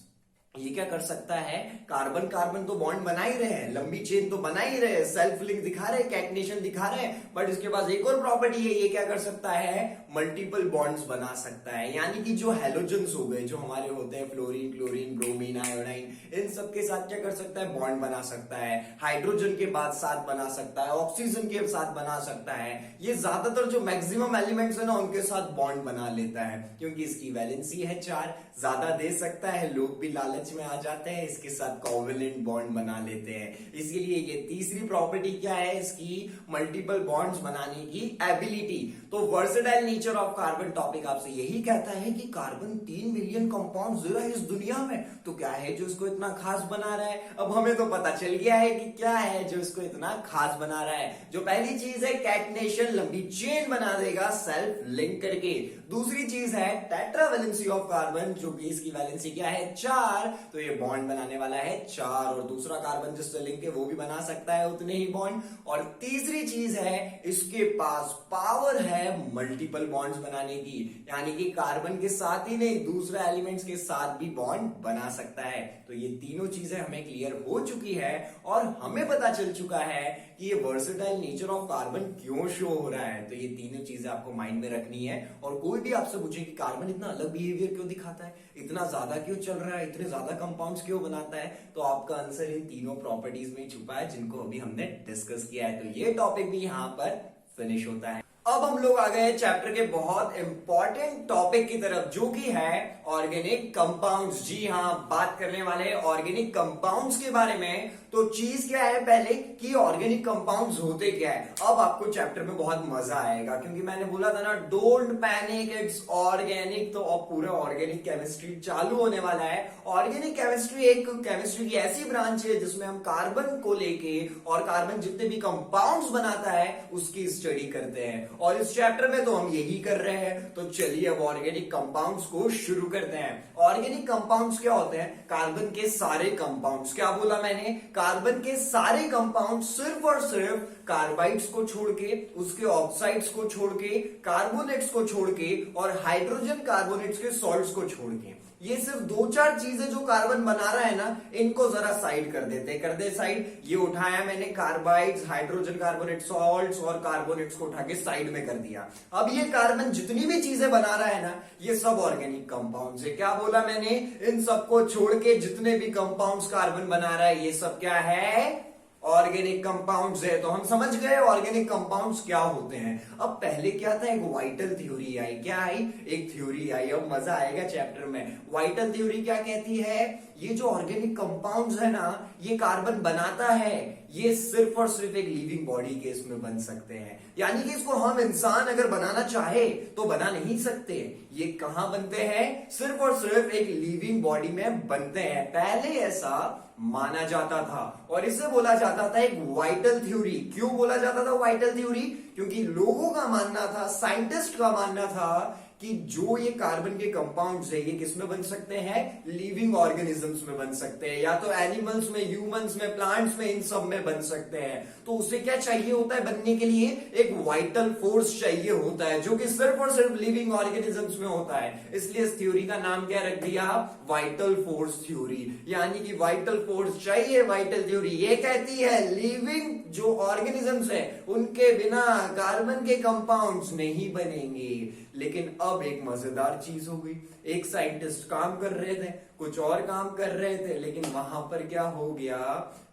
ये क्या कर सकता है, कार्बन कार्बन तो बॉन्ड बना ही रहे हैं, लंबी चेन तो बना ही रहे हैं, सेल्फ लिंक दिखा रहे हैं, कैटनेशन दिखा रहे हैं, बट इसके पास एक और प्रॉपर्टी है, ये क्या कर सकता है, मल्टीपल बॉन्ड्स बना सकता है। यानी कि जो हैलोजेंस हो गए, जो हमारे होते हैं फ्लोरीन, क्लोरीन, ब्रोमीन, आयोडाइन, इन सब के साथ क्या कर सकता है, बॉन्ड बना सकता है। हाइड्रोजन के बाद साथ बना सकता है, ऑक्सीजन के साथ बना सकता है। ये ज्यादातर जो मैक्सिमम एलिमेंट्स है ना, उनके साथ बॉन्ड बना लेता है, क्योंकि इसकी वैलेंसी है 4, ज्यादा दे सकता है, लोग भी लालच में आ जाते हैं, इसके साथ कोवेलेंट बॉन्ड बना लेते हैं। इसीलिए ये तीसरी प्रॉपर्टी क्या है इसकी, मल्टीपल बॉन्ड्स बनाने की एबिलिटी। तो versatile nature of carbon topic आपसे यही कहता है कि कार्बन 3 बिलियन कंपाउंड्स दे रहा है इस दुनिया में, तो क्या है जो इसको इतना खास बना रहा है। अब हमें तो पता चल गया है कि क्या है जो इसको इतना खास बना रहा है। जो पहली चीज है कैटनेशन, लंबी चेन बना देगा सेल्फ लिंक करके। दूसरी चीज है टेट्रावैलेंसी ऑफ कार्बन, जो कि इसकी वैलेंसी क्या है 4, तो ये बॉन्ड बनाने वाला है 4, और दूसरा कार्बन जिससे लिंक है वो भी बना सकता है उतने ही बॉन्ड। और तीसरी चीज है इसके पास पावर है मल्टीपल बॉन्ड्स बनाने की, यानी कि कार्बन के साथ ही नहीं दूसरे एलिमेंट्स के साथ भी बॉन्ड बना सकता है। तो ये तीनों चीजें हमें क्लियर हो चुकी है और हमें पता चल चुका है कि ये वर्सेटाइल नेचर ऑफ कार्बन क्यों शो हो रहा है। तो ये तीनों चीजें आपको माइंड में रखनी है। और कोई भी आपसे पूछे कि कार्बन इतना अलग बिहेवियर क्यों दिखाता है, इतना ज्यादा क्यों चल रहा है, इतने ज्यादा कंपाउंड्स क्यों बनाता है, तो आपका आंसर इन तीनों प्रॉपर्टीज में छुपा है, जिनको अभी हमने डिस्कस किया है। तो ये टॉपिक भी यहाँ पर फिनिश होता है। अब हम लोग आ गए हैं चैप्टर के बहुत इंपॉर्टेंट टॉपिक की तरफ, जो कि है ऑर्गेनिक कंपाउंड्स। जी हाँ, बात करने वाले हैं ऑर्गेनिक कंपाउंड्स के बारे में। तो चीज क्या है पहले कि ऑर्गेनिक कंपाउंड्स होते क्या है। अब आपको चैप्टर में बहुत मजा आएगा, क्योंकि मैंने बोला था ना डोंट पैनिक, इट्स ऑर्गेनिक। तो अब पूरा ऑर्गेनिक केमिस्ट्री चालू होने वाला है। ऑर्गेनिक केमिस्ट्री एक केमिस्ट्री की ऐसी ब्रांच है जिसमें हम कार्बन को लेके और कार्बन जितने भी कंपाउंड्स बनाता है उसकी स्टडी करते हैं। और इस चैप्टर में तो हम यही कर रहे हैं। तो चलिए अब ऑर्गेनिक कंपाउंड्स को शुरू करते हैं। ऑर्गेनिक कंपाउंड्स क्या होते हैं? कार्बन के सारे कंपाउंड्स। क्या बोला मैंने? कार्बन के सारे कंपाउंड, सिर्फ और सिर्फ कार्बाइड्स को छोड़ के, उसके ऑक्साइड्स को छोड़ के, कार्बोनेट्स को छोड़ के और हाइड्रोजन कार्बोनेट्स के सॉल्ट्स को छोड़ के, ये सिर्फ दो चार चीजें जो कार्बन बना रहा है ना, इनको जरा साइड कर देते, कर दे साइड। ये उठाया मैंने कार्बाइड्स, हाइड्रोजन कार्बोनेट सॉल्ट्स और कार्बोनेट्स को उठा के साइड में कर दिया। अब ये कार्बन जितनी भी चीजें बना रहा है ना, ये सब ऑर्गेनिक कंपाउंड्स है। क्या बोला मैंने? इन सबको छोड़ के जितने भी कंपाउंड्स कार्बन बना रहा है, ये सब क्या है? ऑर्गेनिक कंपाउंड्स है। तो हम समझ गए ऑर्गेनिक कंपाउंड्स क्या होते हैं। अब पहले क्या था? एक वाइटल थ्योरी आई। क्या आई? एक थ्योरी आई। अब मजा आएगा चैप्टर में। वाइटल थ्योरी क्या कहती है? ये जो ऑर्गेनिक कंपाउंड्स है ना, ये कार्बन बनाता है, ये सिर्फ और सिर्फ एक लिविंग बॉडी के इसमें बन सकते हैं। यानी कि इसको हम इंसान अगर बनाना चाहे तो बना नहीं सकते। ये कहां बनते हैं? सिर्फ और सिर्फ एक लिविंग बॉडी में बनते हैं। पहले ऐसा माना जाता था और इसे बोला जाता था एक वाइटल थ्योरी। क्यों बोला जाता था वाइटल थ्योरी? क्योंकि लोगों का मानना था, साइंटिस्ट का मानना था कि जो ये कार्बन के कंपाउंड्स है, ये किसमें बन सकते हैं? लिविंग ऑर्गेनिजम्स में बन सकते हैं, या तो एनिमल्स में, ह्यूमंस में, प्लांट्स में, इन सब में बन सकते हैं। तो उसे क्या चाहिए होता है बनने के लिए? एक वाइटल फोर्स चाहिए होता है, जो कि सिर्फ और सिर्फ लिविंग ऑर्गेनिजम्स में होता है। इसलिए इस थ्योरी का नाम क्या रख दिया? Vital force theory. यानी कि वाइटल फोर्स चाहिए। वाइटल थ्योरी ये कहती है लिविंग जो ऑर्गेनिजम्स है, उनके बिना कार्बन के कंपाउंड्स नहीं बनेंगे। लेकिन अब एक मजेदार चीज हो गई। एक साइंटिस्ट काम कर रहे थे, कुछ और काम कर रहे थे, लेकिन वहां पर क्या हो गया?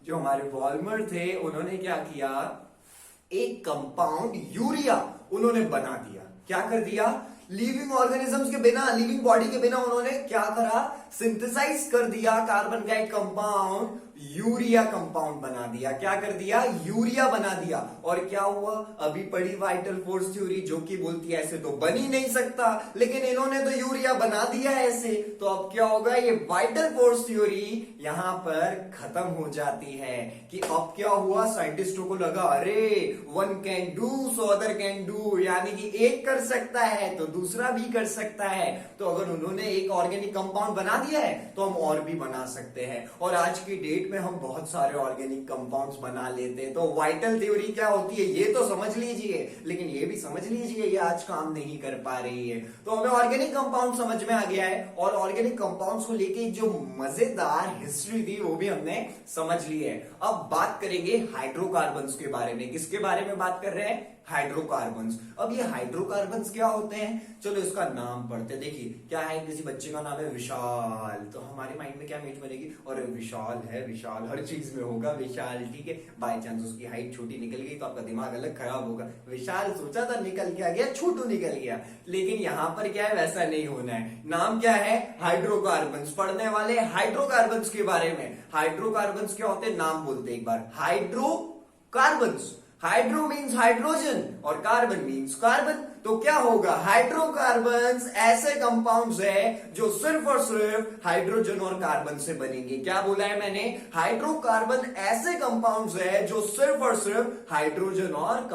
जो हमारे वॉल्मर थे, उन्होंने क्या किया? एक कंपाउंड यूरिया उन्होंने बना दिया। क्या कर दिया? लिविंग ऑर्गेनिजम्स के बिना, लिविंग बॉडी के बिना उन्होंने क्या करा? सिंथेसाइज कर दिया कार्बन का एक कंपाउंड, यूरिया कंपाउंड बना दिया। क्या कर दिया? यूरिया बना दिया। और क्या हुआ? अभी पढ़ी वाइटल फोर्स थ्योरी, जो कि बोलती है ऐसे तो बन ही नहीं सकता, लेकिन इन्होंने तो यूरिया बना दिया है ऐसे। तो अब क्या होगा? ये वाइटल फोर्स थ्योरी यहां पर खत्म हो जाती है। कि अब क्या हुआ? साइंटिस्टों को लगा अरे one can do so other can do, यानी कि एक कर सकता है तो दूसरा भी कर सकता है। तो अगर उन्होंने एक ऑर्गेनिक कंपाउंड बना दिया है तो हम और भी बना सकते हैं। और आज की डेट में हम बहुत सारे ऑर्गेनिक कंपाउंड्स बना लेते हैं। तो वाइटल थ्योरी क्या होती है ये तो समझ लीजिए, लेकिन ये भी समझ लीजिए ये आज काम नहीं कर पा रही है। तो हमें ऑर्गेनिक कंपाउंड समझ में आ गया है, और ऑर्गेनिक कंपाउंड्स को लेके जो मजेदार हिस्ट्री थी वो भी हमने समझ ली है। अब बात करेंगे हाइड्रोकार्बन्स के बारे में। किसके बारे में बात कर रहे हैं? हाइड्रोकार्बन्स। अब ये हाइड्रोकार्बन्स क्या होते हैं? चलो इसका नाम पढ़ते। देखिए क्या है, किसी बच्चे का नाम है विशाल, तो हमारे माइंड में क्या इमेज बनेगी? और विशाल है, विशाल हर चीज में होगा विशाल, ठीक है। बाय चांस उसकी हाइट छोटी निकल गई तो आपका दिमाग अलग खराब होगा। विशाल सोचा था, निकल क्या गया? छोटू निकल गया। लेकिन यहाँ पर क्या है, वैसा नहीं होना है। नाम क्या है? हाइड्रोकार्बन्स। पढ़ने वाले हाइड्रोकार्बन्स के बारे में। हाइड्रोकार्बन्स क्या होते हैं? नाम बोलते एक बार। हाइड्रोकार्बन्स, हाइड्रो मीन्स हाइड्रोजन और कार्बन मीन्स कार्बन। तो क्या होगा? हाइड्रोकार्बन्स ऐसे कंपाउंड्स है जो सिर्फ और सिर्फ हाइड्रोजन और कार्बन से बनेंगे। क्या बोला है मैंने? हाइड्रोकार्बन ऐसे कंपाउंड्स है जो सिर्फ और सिर्फ हाइड्रोजन और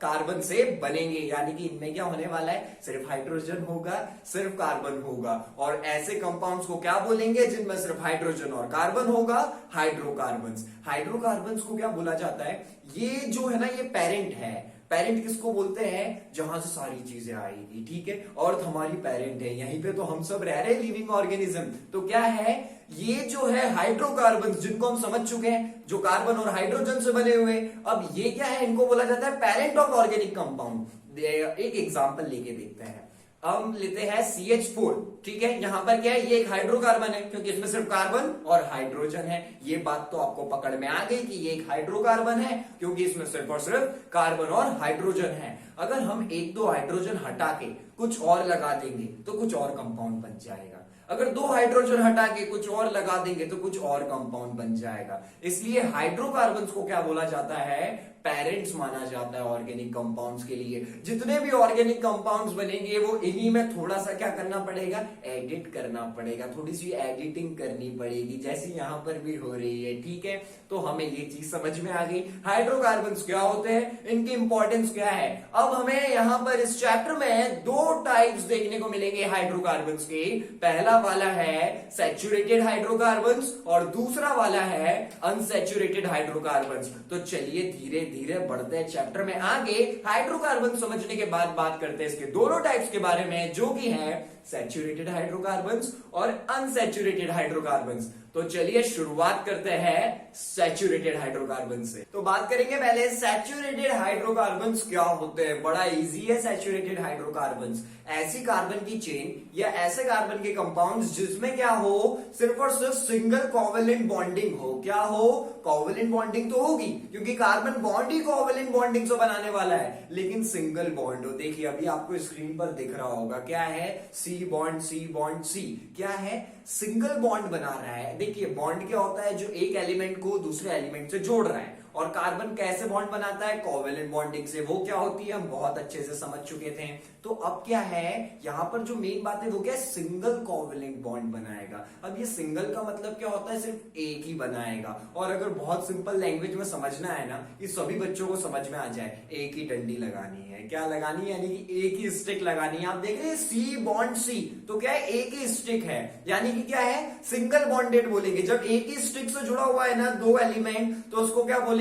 कार्बन से बनेंगे। यानी कि इनमें क्या होने वाला है? सिर्फ हाइड्रोजन होगा, सिर्फ कार्बन होगा। और ऐसे कंपाउंड्स को क्या बोलेंगे? जिनमें सिर्फ हाइड्रोजन और कार्बन होगा, हाइड्रोकार्बन्स। हाइड्रोकार्बन्स को क्या बोला जाता है? ये जो है ना, ये पेरेंट है। पेरेंट किसको बोलते हैं? जहां से सारी चीजें आएगी, ठीक है। अर्थ हमारी पेरेंट है, यहीं पे तो हम सब रह रहे लिविंग ऑर्गेनिज्म। तो क्या है? ये जो है हाइड्रोकार्बन, जिनको हम समझ चुके हैं, जो कार्बन और हाइड्रोजन से बने हुए। अब ये क्या है? इनको बोला जाता है पेरेंट ऑफ ऑर्गेनिक कंपाउंड। एक एग्जांपल लेके देखते हैं। हम लेते हैं CH4, ठीक है। यहां पर क्या है? ये एक हाइड्रोकार्बन है, क्योंकि इसमें सिर्फ कार्बन और हाइड्रोजन है। ये बात तो आपको पकड़ में आ गई कि ये एक हाइड्रोकार्बन है, क्योंकि इसमें सिर्फ और सिर्फ कार्बन और हाइड्रोजन है। अगर हम एक दो हाइड्रोजन हटा के कुछ और लगा देंगे तो कुछ और कंपाउंड बन जाएगा। अगर 2 हाइड्रोजन हटा के कुछ और लगा देंगे तो कुछ और कंपाउंड बन जाएगा। इसलिए हाइड्रोकार्बन्स को क्या बोला जाता है, पेरेंट्स माना जाता है ऑर्गेनिक कंपाउंड्स के लिए। जितने भी ऑर्गेनिक कंपाउंड्स बनेंगे वो इन्हीं में थोड़ा सा क्या करना पड़ेगा, एडिट करना पड़ेगा, थोड़ी सी एडिटिंग करनी पड़ेगी, जैसे यहां पर भी हो रही है। ठीक है, तो हमें ये चीज समझ में आ गई हाइड्रोकार्बन्स क्या होते हैं, इनकी इंपॉर्टेंस क्या है। अब हमें यहां पर इस चैप्टर में 2 टाइप्स देखने को मिलेंगे हाइड्रोकार्बन्स के। पहला वाला है सैचुरेटेड हाइड्रोकार्बन्स और दूसरा वाला है अनसैचुरेटेड हाइड्रोकार्बन्स। तो चलिए धीरे धीरे बढ़ते हैं चैप्टर में आगे। हाइड्रोकार्बन समझने के बाद बात करते हैं इसके दोनों टाइप्स के बारे में, जो कि है सैचुरेटेड हाइड्रोकार्बन्स और अनसैचुरेटेड हाइड्रोकार्बन्स। तो चलिए शुरुआत करते हैं सैचुरेटेड हाइड्रोकार्बन से। तो बात करेंगे पहले सैचुरेटेड हाइड्रोकार्बन्स क्या होते हैं। बड़ा इजी है। सैचुरेटेड हाइड्रोकार्बन्स ऐसी कार्बन की चेन या ऐसे कार्बन के कंपाउंड्स जिसमें क्या हो, सिर्फ और सिर्फ सिंगल कोवेलेंट बॉन्डिंग हो। क्या हो, कोवेलेंट बॉन्डिंग तो होगी क्योंकि कार्बन बॉन्ड ही कोवेलेंट बॉन्डिंग से बनाने वाला है, लेकिन सिंगल बॉन्ड हो। देखिए अभी आपको स्क्रीन पर दिख रहा होगा, क्या है, सी बॉन्ड सी बॉन्ड सी, क्या है, सिंगल बॉन्ड बना रहा है। देखिए बॉन्ड क्या होता है, जो एक एलिमेंट को दूसरे एलिमेंट से जोड़ रहा है। और कार्बन कैसे बॉन्ड बनाता है, कोवेलेंट बॉन्डिंग से। वो क्या होती है हम बहुत अच्छे से समझ चुके थे। तो अब क्या है, यहां पर जो मेन बात है वो क्या है, सिंगल कोवेलेंट बॉन्ड बनाएगा। अब ये सिंगल का मतलब क्या होता है, सिर्फ एक ही बनाएगा। और अगर बहुत सिंपल लैंग्वेज में समझना है ना, कि सभी बच्चों को समझ में आ जाए, एक ही डंडी लगानी है। क्या लगानी है, यानी कि एक ही स्टिक लगानी है। आप देख रहे हैं सी बॉन्ड सी, तो क्या है, एक ही स्टिक है, यानी कि क्या है, सिंगल बॉन्डेड बोलेंगे। जब एक ही स्टिक से जुड़ा हुआ है ना 2 एलिमेंट, तो उसको क्या बोलेंगे,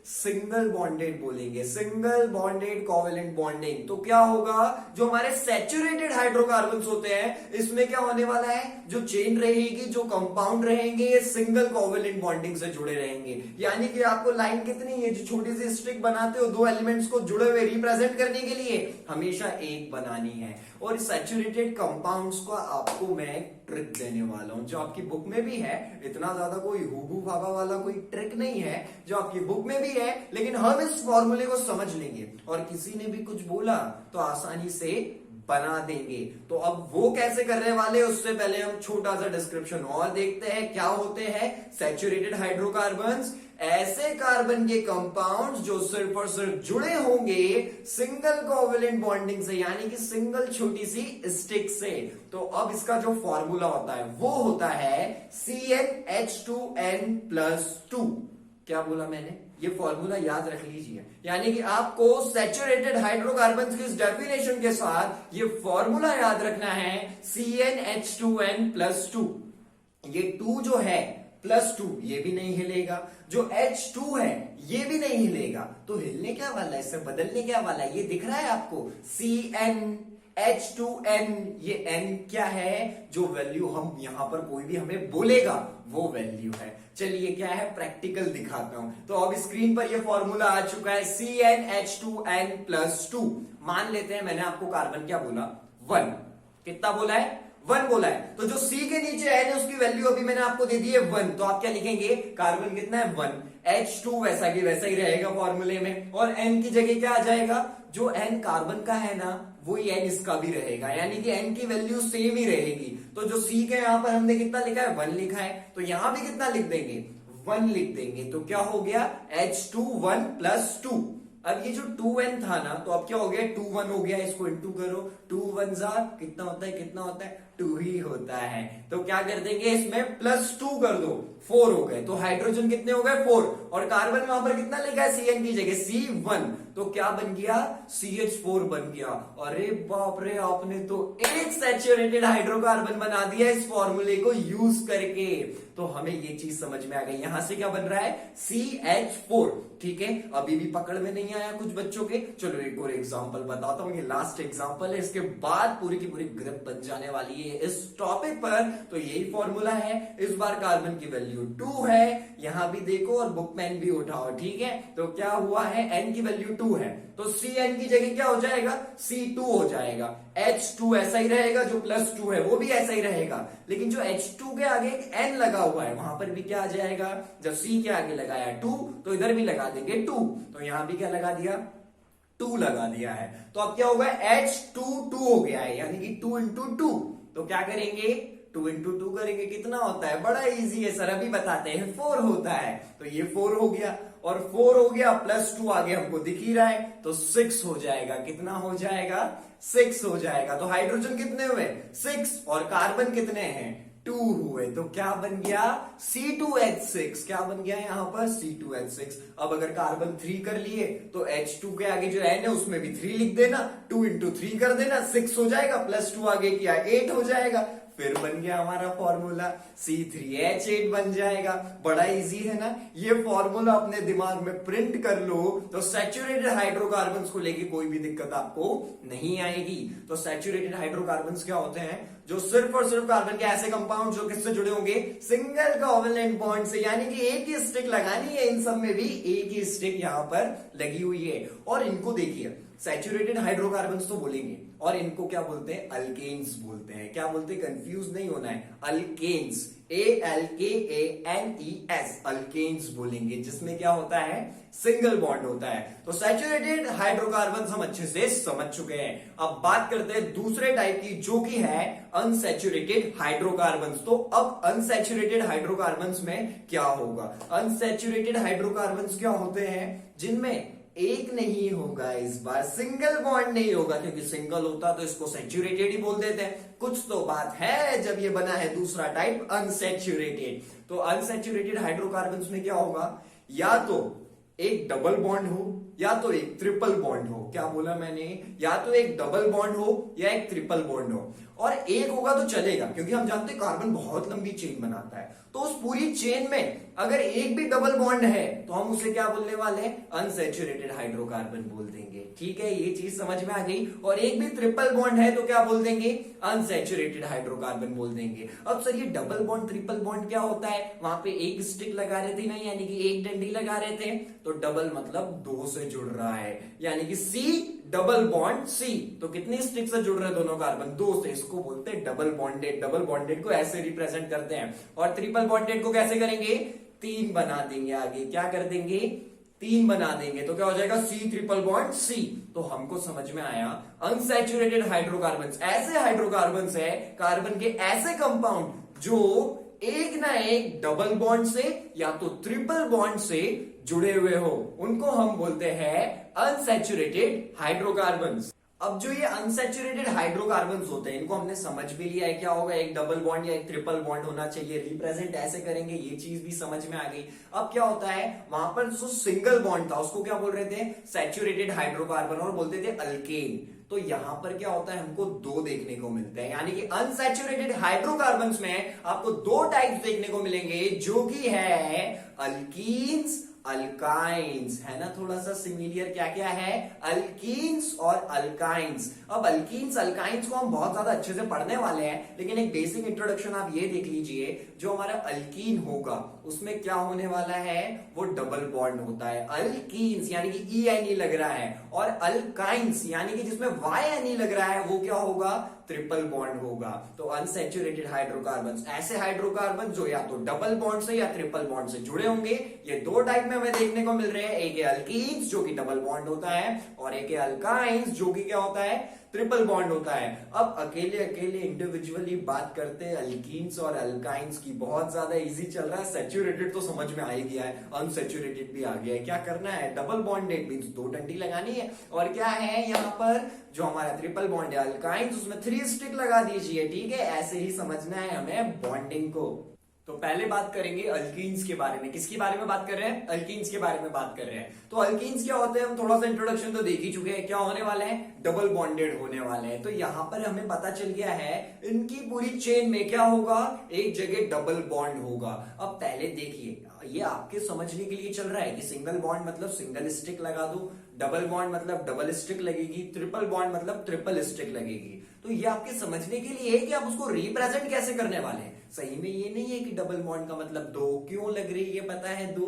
सिंगल बॉन्डेड बोलेंगे। Single bonded covalent bonding. तो क्या होगा, जो हमारे सैचुरेटेड हाइड्रोकार्बन्स होते हैं, इसमें क्या होने वाला है, जो चेन रहेगी, जो कंपाउंड रहेंगे, ये सिंगल कोवेलेंट बॉन्डिंग से जुड़े रहेंगे। यानी कि आपको लाइन कितनी है, जो छोटी सी स्टिक बनाते हो 2 एलिमेंट्स को जुड़े हुए रिप्रेजेंट करने के लिए, हमेशा एक बनानी है। और सैचुरेटेड कंपाउंड्स को आपको मैं ट्रिक देने वाला हूं, जो आपकी बुक में भी है। इतना ज्यादा कोई हुबू फाबा वाला कोई ट्रिक नहीं है, जो आपकी बुक में भी है, लेकिन हम इस फॉर्मूले को समझ लेंगे और किसी ने भी कुछ बोला तो आसानी से बना देंगे। तो अब वो कैसे करने वाले, उससे पहले हम छोटा सा डिस्क्रिप्शन और देखते हैं। क्या होते हैं सैचुरेटेड हाइड्रोकार्बन्स, ऐसे कार्बन के कंपाउंड्स जो सिर्फ और सिर्फ जुड़े होंगे सिंगल कोवेलेंट बॉन्डिंग से, यानी कि सिंगल छोटी सी स्टिक से। तो अब इसका जो फॉर्मूला होता है वो होता है CnH2n+2। क्या बोला मैंने, ये फॉर्मूला याद रख लीजिए। यानी कि आपको सैचुरेटेड हाइड्रोकार्बन्स की इस डेफिनेशन के साथ ये फॉर्मूला याद रखना है, CnH2n+2। ये 2 जो है +2 ये भी नहीं हिलेगा, जो H2 है ये भी नहीं हिलेगा। तो हिलने क्या वाला है, इससे बदलने क्या वाला है, ये दिख रहा है आपको, CnH2n। ये n क्या है, जो वैल्यू हम यहां पर कोई भी हमें बोलेगा वो वैल्यू है। चलिए क्या है, प्रैक्टिकल दिखाता हूं। तो अब स्क्रीन पर ये फॉर्मूला आ चुका है, CnH2n+2। मान लेते हैं मैंने आपको कार्बन क्या बोला, 1। कितना बोला है, 1 बोला है। तो जो C के नीचे n है उसकी वैल्यू अभी मैंने आपको दे दी है 1। तो आप क्या लिखेंगे, कार्बन कितना है 1, H2 वैसा की वैसा ही रहेगा फॉर्मूले में, और n की जगह क्या आ जाएगा, जो n कार्बन का है ना वही n इसका भी रहेगा, यानी कि n की वैल्यू सेम ही रहेगी। तो जो C के यहां पर हमने कितना लिखा है, 1 लिखा है, तो यहां भी कितना लिख देंगे, 1 लिख देंगे। तो क्या हो गया, H2 1+2। अब ये जो 2n था ना, तो अब क्या हो गया, 2 1 हो गया, इसको इंटू करो, 2 1 कितना होता है, कितना होता है, 2 ही होता है। तो क्या कर देंगे, इसमें +2 कर दो, 4 हो गए। तो हाइड्रोजन कितने हो गए, 4। और कार्बन वहां पर कितना लिखा है, Cn की जगह C1, तो क्या बन गया, CH4 बन गया। अरे बाप रे, आपने तो एक सैचुरेटेड हाइड्रोकार्बन बना दिया इस फॉर्मूले को यूज करके। तो हमें ये चीज समझ में आ गई, यहां से क्या बन रहा है, CH4। ठीक है, अभी भी पकड़ में नहीं आया कुछ बच्चों के। चलो एक और एग्जांपल बताता हूं, ये लास्ट एग्जांपल है, इसके बाद पूरी की पूरी ग्रिप बन जाने वाली है इस टॉपिक पर। तो यही फॉर्मूला है, इस बार कार्बन की वैल्यू 2 है, यहां भी देखो और बुक पेन भी उठाओ। ठीक है, तो क्या हुआ है, n की वैल्यू 2 है, तो Cn की जगह क्या हो जाएगा, C2 हो जाएगा। H2 ऐसा ही रहेगा, जो +2 है वो भी ऐसा ही रहेगा, लेकिन जो H2 के आगे एक n लगा हुआ है वहां पर भी क्या आ जाएगा, जब C के आगे लगाया 2 तो इधर भी लगा देंगे 2, तो यहां भी क्या लगा दिया, 2 लगा दिया है। तो अब क्या होगा, H2 2 हो गया है, यानी कि 2 × 2। तो क्या करेंगे, 2 × 2 करेंगे कितना होता है, बड़ा इजी है सर, अभी बताते हैं, 4 होता है। तो ये 4 हो गया और 4 हो गया प्लस 2 आगे हमको दिख ही रहा है, तो 6 हो जाएगा। कितना हो जाएगा, 6 हो जाएगा। तो हाइड्रोजन कितने हुए, 6, और कार्बन कितने हैं, 2 हुए। तो क्या बन गया, C2H6। क्या बन गया यहाँ पर, C2H6। अब अगर कार्बन 3 कर लिए तो H2 के आगे जो N है उसमें भी 3 लिख देना, 2 × 3 कर देना, 6 हो जाएगा, प्लस 2 आगे किया 8 हो जाएगा। फिर बन गया हमारा फॉर्मूला, C3H8 बन जाएगा। बड़ा इजी है ना, ये फॉर्मूला अपने दिमाग में प्रिंट कर लो तो सैचुरेटेड हाइड्रोकार्बन्स को लेके कोई भी दिक्कत आपको नहीं आएगी। तो सैचुरेटेड हाइड्रोकार्बन्स क्या होते हैं, जो सिर्फ और सिर्फ कार्बन के ऐसे कंपाउंड जो किससे जुड़े होंगे, सिंगल कोवेलेंट बॉन्ड से, यानी कि एक ही स्टिक लगानी है, इन सब में भी एक ही स्टिक यहां पर लगी हुई है। और इनको देखिए, सैचुरेटेड हाइड्रोकार्बन्स तो बोलेंगे, और इनको क्या बोलते हैं, अल्केन्स बोलते हैं। क्या बोलते हैं, कंफ्यूज नहीं होना है, अल्केन्स, ALKANES, अल्केन्स बोलेंगे, जिसमें क्या होता है, सिंगल बॉन्ड होता है। तो सैचुरेटेड हाइड्रोकार्बन्स हम अच्छे से समझ चुके हैं। अब बात करते हैं दूसरे टाइप की, जो कि है अनसैचुरेटेड हाइड्रोकार्बन्स। तो अब अनसैचुरेटेड हाइड्रोकार्बन्स में क्या होगा, अनसैचुरेटेड हाइड्रोकार्बन्स क्या होते हैं, जिनमें एक नहीं होगा, इस बार सिंगल बॉन्ड नहीं होगा, क्योंकि सिंगल होता तो इसको सैचुरेटेड ही बोल देते हैं। कुछ तो बात है जब ये बना है दूसरा टाइप अनसैचुरेटेड। तो अनसैचुरेटेड हाइड्रोकार्बन्स में क्या होगा, या तो एक डबल बॉन्ड हो या तो एक ट्रिपल बॉन्ड हो। क्या बोला मैंने, या तो एक डबल बॉन्ड हो या एक ट्रिपल बॉन्ड हो। और एक होगा तो चलेगा, क्योंकि हम जानते हैं कार्बन बहुत लंबी चेन बनाता है, तो उस पूरी चेन में अगर एक भी डबल बॉन्ड है तो हम उसे क्या बोलने वाले हैं, अनसैचुरेटेड हाइड्रोकार्बन बोल देंगे। ठीक है, ये चीज समझ में आ गई। और एक भी ट्रिपल बॉन्ड है तो क्या बोल देंगे, अनसैचुरेटेड हाइड्रोकार्बन बोल देंगे। अब सर ये डबल बॉन्ड ट्रिपल बॉन्ड क्या होता है, वहां पे एक स्टिक लगा रहे थे ना, यानी कि एक डंडी लगा रहे थे, तो डबल मतलब 2 से जुड़ रहा है, यानी कि C डबल बॉन्ड C। तो कितनी स्टिक से जुड़ रहे हैं दोनों कार्बन, 2 से, इसको बोलते हैं डबल बॉन्डेड। डबल बॉन्डेड को ऐसे रिप्रेजेंट करते हैं। और ट्रिपल बॉन्डेड को कैसे करेंगे, 3 बना देंगे, आगे क्या कर देंगे, 3 बना देंगे, तो क्या हो जाएगा, C ट्रिपल बॉन्ड C। तो हमको समझ में आया, अनसैचुरेटेड हाइड्रोकार्बन्स ऐसे हाइड्रोकार्बन्स है, कार्बन के ऐसे कंपाउंड जो एक ना एक डबल बॉन्ड से या तो ट्रिपल बॉन्ड से जुड़े हुए हो, उनको हम बोलते हैं अनसैचुरेटेड हाइड्रोकार्बन्स। अब जो ये अनसैचुरेटेड हाइड्रोकार्बन्स होते हैं, इनको हमने समझ भी लिया है क्या होगा, एक डबल बॉन्ड या एक ट्रिपल बॉन्ड होना चाहिए, रिप्रेजेंट ऐसे करेंगे, ये चीज भी समझ में आ गई। अब क्या होता है, वहां पर जो सिंगल बॉन्ड था उसको क्या बोल रहे थे, सैचुरेटेड हाइड्रोकार्बन, और बोलते थे अल्केन। तो यहां पर क्या होता है, हमको 2 देखने को मिलते हैं, यानी कि अनसैचुरेटेड हाइड्रोकार्बन्स में आपको 2 टाइप्स देखने को मिलेंगे, जो कि है अल्कीन्स, अल्काइंस, है ना, थोड़ा सा सिमिलियर। क्या क्या है, अल्कीन्स और अल्काइंस। अब अल्कीन्स अल्काइंस को हम बहुत ज्यादा अच्छे से पढ़ने वाले हैं, लेकिन एक बेसिक इंट्रोडक्शन आप ये देख लीजिए, जो हमारा अल्कीन होगा उसमें क्या होने वाला है, वो डबल बॉन्ड होता है। अल्कीन्स यानी कि ENE लग रहा है, और अल्काइंस यानी कि जिसमें YNE लग रहा है, वो क्या होगा, ट्रिपल बॉन्ड होगा। तो अनसैचुरेटेड हाइड्रोकार्बन्स ऐसे हाइड्रोकार्बन जो या तो डबल बॉन्ड से या ट्रिपल बॉन्ड से जुड़े होंगे। ये 2 टाइप में हमें देखने को मिल रहे हैं, एक है अल्कीन्स जो कि डबल बॉन्ड होता है, और एक है अल्काइंस जो कि क्या होता है, ट्रिपल बॉन्ड होता है। अब अकेले अकेले इंडिविजुअली बात करते हैं अल्कीन्स और अल्काइंस की, बहुत ज्यादा इजी चल रहा है। सैचुरेटेड तो समझ में आ ही गया है, अनसैचुरेटेड भी आ गया है। क्या करना है, डबल बॉन्डेड मींस 2 डंडी लगानी है, और क्या है यहाँ पर जो हमारा ट्रिपल बॉन्ड है अल्काइंस, उसमें 3 स्टिक लगा दीजिए। ठीक है, ऐसे ही समझना है हमें बॉन्डिंग को। तो पहले बात करेंगे अल्कीन्स के बारे में। किसके बारे में बात कर रहे हैं, अल्कीन्स के बारे में बात कर रहे हैं। तो अल्कीन्स क्या होते हैं, हम थोड़ा सा इंट्रोडक्शन तो देख ही चुके हैं। क्या होने वाले हैं, डबल बॉन्डेड होने वाले हैं। तो यहां पर हमें पता चल गया है, इनकी पूरी चेन में क्या होगा, एक जगह डबल बॉन्ड होगा। अब पहले देखिए, ये आपके समझने के लिए चल रहा है कि सिंगल बॉन्ड मतलब सिंगल स्टिक लगा दो, डबल बॉन्ड मतलब डबल स्टिक लगेगी, ट्रिपल बॉन्ड मतलब ट्रिपल स्टिक लगेगी। तो ये आपके समझने के लिए है कि आप उसको रिप्रेजेंट कैसे करने वाले हैं। सही में ये नहीं है कि डबल बॉन्ड का मतलब 2 क्यों लग रही है, पता है 2?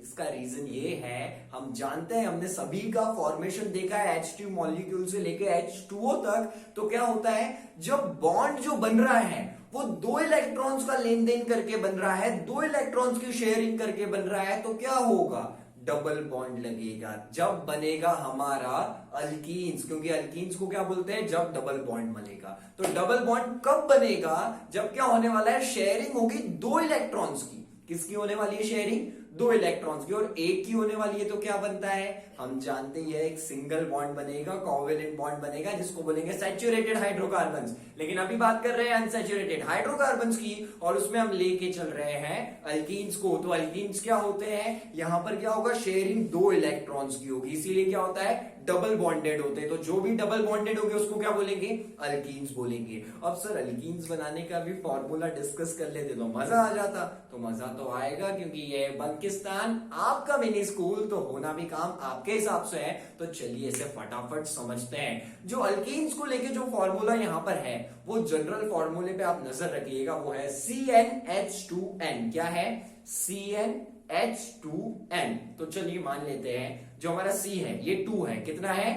इसका रीजन ये है, हम जानते हैं, हमने सभी का फॉर्मेशन देखा है H2 मॉलिक्यूल से लेके H2O तक। तो क्या होता है, जब बॉन्ड जो बन रहा है वो 2 इलेक्ट्रॉन्स का लेन देन करके बन रहा है, 2 इलेक्ट्रॉन्स की शेयरिंग करके बन रहा है, तो क्या होगा, डबल बॉन्ड लगेगा जब बनेगा हमारा अल्कीन्स, क्योंकि अल्कीन्स को क्या बोलते हैं, जब डबल बॉन्ड बनेगा। तो डबल बॉन्ड कब बनेगा, जब क्या होने वाला है, शेयरिंग होगी 2 इलेक्ट्रॉन्स की। किसकी होने वाली है शेयरिंग, 2 इलेक्ट्रॉन्स की, और एक की होने वाली है तो क्या बनता है, हम जानते हैं एक सिंगल बॉन्ड बनेगा, कोवेलेंट बॉन्ड बनेगा, जिसको बोलेंगे सैचुरेटेड हाइड्रोकार्बन्स। लेकिन अभी बात कर रहे हैं अनसैचुरेटेड हाइड्रोकार्बन्स की, और उसमें हम लेके चल रहे हैं अल्कीन्स को। तो अल्कीन्स क्या होते हैं, यहां पर क्या होगा, शेयरिंग 2 इलेक्ट्रॉन्स की होगी, इसीलिए क्या होता है, डबल बॉन्डेड होते हैं। तो जो भी डबल बॉन्डेड होंगे उसको क्या बोलेंगे, अल्कीन्स बोलेंगे। अब सर अल्कीन्स बनाने का भी फॉर्मूला डिस्कस कर लेते तो मजा आ जाता। तो मजा तो आएगा, क्योंकि ये बंकिस्तान आपका मिनी स्कूल, तो होना भी काम आपके हिसाब से है। तो चलिए इसे फटाफट समझते हैं। जो अल्कीन्स को लेके जो फॉर्मूला यहां पर है, वो जनरल फॉर्मूले पे आप नजर रखिएगा, वो है CnH2n। क्या है, CnH2n। तो चलिए मान लेते हैं जो हमारा C है ये 2 है, कितना है,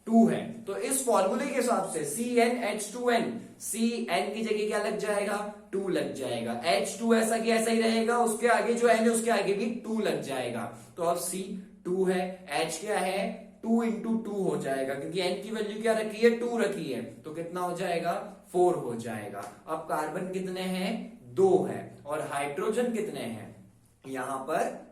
2 है। तो इस फॉर्मूले के हिसाब से CnH2n, Cn की जगह क्या लग जाएगा, 2 लग जाएगा। H2 ऐसा की ऐसा ही रहेगा, उसके आगे जो N है उसके आगे भी 2 लग जाएगा। तो अब C 2 है, H क्या है, 2 इंटू 2 हो जाएगा, क्योंकि N की वैल्यू क्या रखी है, 2 रखी है, तो कितना हो जाएगा, 4 हो जाएगा। अब कार्बन कितने हैं, 2 है, और हाइड्रोजन कितने हैं, यहां पर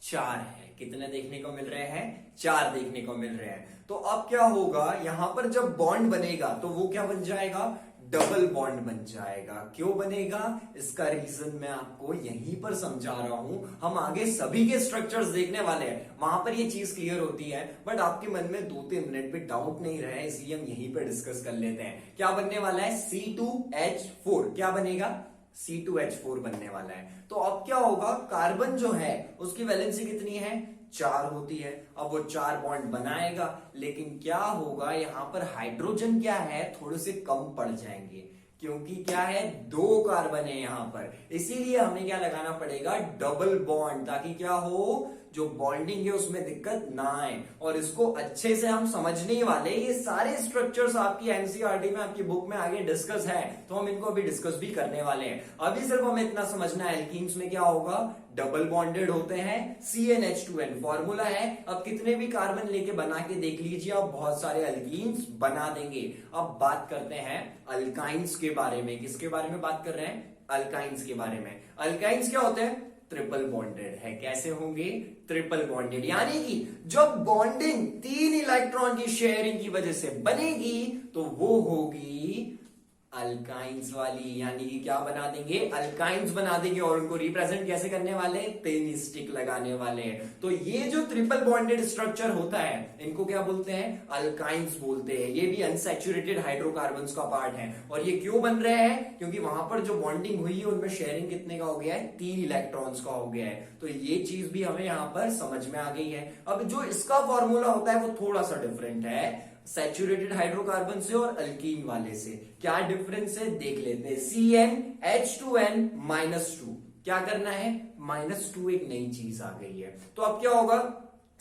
4 है। कितने देखने को मिल रहे हैं, 4 देखने को मिल रहे हैं। तो अब क्या होगा, यहां पर जब बॉन्ड बनेगा तो वो क्या बन जाएगा, डबल बॉन्ड बन जाएगा। क्यों बनेगा, इसका रीजन मैं आपको यहीं पर समझा रहा हूं। हम आगे सभी के स्ट्रक्चर्स देखने वाले हैं, वहां पर ये चीज क्लियर होती है, बट आपके मन में 2-3 मिनट पे डाउट नहीं रहे, इसलिए हम यहीं पर डिस्कस कर लेते हैं। क्या बनने वाला है, C2H4। क्या बनेगा, C2H4 बनने वाला है। तो अब क्या होगा, कार्बन जो है उसकी वैलेंसी कितनी है, 4 होती है। अब वो 4 बॉन्ड बनाएगा, लेकिन क्या होगा, यहां पर हाइड्रोजन क्या है, थोड़े से कम पड़ जाएंगे, क्योंकि क्या है, 2 कार्बन है यहां पर। इसीलिए हमें क्या लगाना पड़ेगा, डबल बॉन्ड, ताकि क्या हो, जो बॉन्डिंग है उसमें दिक्कत ना आए। और इसको अच्छे से हम समझने ही वाले, ये सारे स्ट्रक्चर्स आपकी एनसीईआरटी में, आपकी बुक में आगे डिस्कस है, तो हम इनको अभी डिस्कस भी करने वाले हैं। अभी सिर्फ हमें इतना समझना है, एल्कीन्स में क्या होगा, डबल बॉन्डेड होते हैं, CnH2n फॉर्मूला है। अब कितने भी कार्बन लेके बना के देख लीजिए, आप बहुत सारे अल्कीन्स बना देंगे। अब बात करते हैं अल्काइंस के बारे में। किसके बारे में बात कर रहे हैं, अल्काइंस के बारे में। अल्काइंस क्या होते हैं, ट्रिपल बॉन्डेड है। कैसे होंगे, ट्रिपल बॉन्डेड, यानी कि जब बॉन्डिंग 3 इलेक्ट्रॉन की शेयरिंग की वजह से बनेगी तो वो होगी अल्काइंस वाली, यानी कि क्या बना देंगे, अल्काइंस बना देंगे। और उनको रिप्रेजेंट कैसे करने वाले, पेन स्टिक लगाने वाले हैं। तो ये जो ट्रिपल बॉन्डेड स्ट्रक्चर होता है, इनको क्या बोलते हैं, अल्काइंस बोलते हैं। ये भी अनसैचुरेटेड हाइड्रोकार्बन्स का पार्ट है। और ये क्यों बन रहे हैं, क्योंकि वहां पर जो बॉन्डिंग हुई है उनमें शेयरिंग कितने का हो गया है, 3 इलेक्ट्रॉन्स का हो गया है। तो ये चीज भी हमें यहां पर समझ में आ गई है। अब जो इसका फॉर्मूला होता है वो थोड़ा सा डिफरेंट है सैचुरेटेड हाइड्रोकार्बन से और अल्कीन वाले से। क्या डिफरेंस है देख लेते हैं। CnH2n -2, क्या करना है, -2, एक नई चीज आ गई है। तो अब क्या होगा,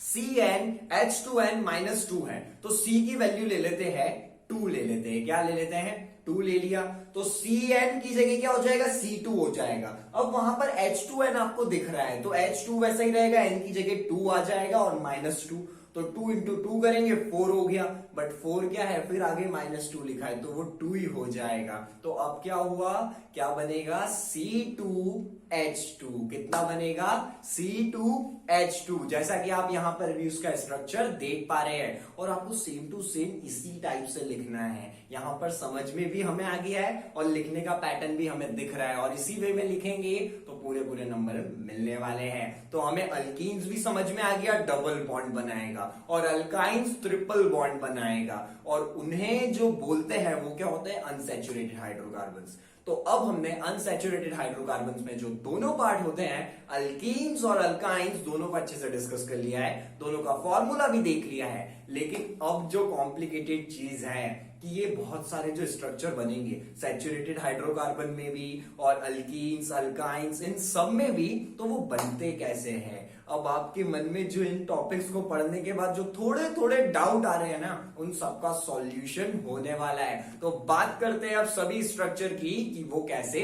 CnH2n -2 है, तो C की वैल्यू ले लेते हैं 2 ले लेते हैं। क्या ले लेते हैं, 2 ले लिया, तो Cn की जगह क्या हो जाएगा, C2 हो जाएगा। अब वहां पर H2n आपको दिख रहा है, तो H2 वैसा ही रहेगा, N की जगह 2 आ जाएगा और -2, तो 2 इंटू 2 करेंगे 4 हो गया। बट 4 क्या है, फिर आगे -2 लिखा है, तो वो 2 ही हो जाएगा। तो अब क्या हुआ, क्या बनेगा, C2H2। कितना बनेगा, C2H2। जैसा कि आप यहां पर भी उसका स्ट्रक्चर देख पा रहे हैं, और आपको सेम टू सेम इसी टाइप से लिखना है। यहां पर समझ में भी हमें आ गया है और लिखने का पैटर्न भी हमें दिख रहा है, और इसी वे में लिखेंगे तो पूरे पूरे नंबर मिलने वाले हैं। तो हमें अल्कीन्स भी समझ में आ गया, डबल बॉन्ड बनाएगा, और अल्काइंस ट्रिपल बॉन्ड बनाएगा, और उन्हें जो बोलते हैं वो क्या होते हैं, अनसैचुरेटेड हाइड्रोकार्बन्स। तो अब हमने अनसैचुरेटेड हाइड्रोकार्बन्स में जो दोनों पार्ट होते हैं, अल्कीन्स और अल्काइंस, दोनों को अच्छे से डिस्कस कर लिया है, दोनों का फॉर्मूला भी देख लिया है। लेकिन अब जो कॉम्प्लिकेटेड चीज है कि ये बहुत सारे जो स्ट्रक्चर बनेंगे सैचुरेटेड हाइड्रोकार्बन में भी और अल्कीन्स, अल्काइंस, इन सब में भी, तो वो बनते कैसे हैं। अब आपके मन में जो इन टॉपिक्स को पढ़ने के बाद जो थोड़े थोड़े डाउट आ रहे हैं ना, उन सबका सॉल्यूशन होने वाला है। तो बात करते हैं अब सभी स्ट्रक्चर की कि वो कैसे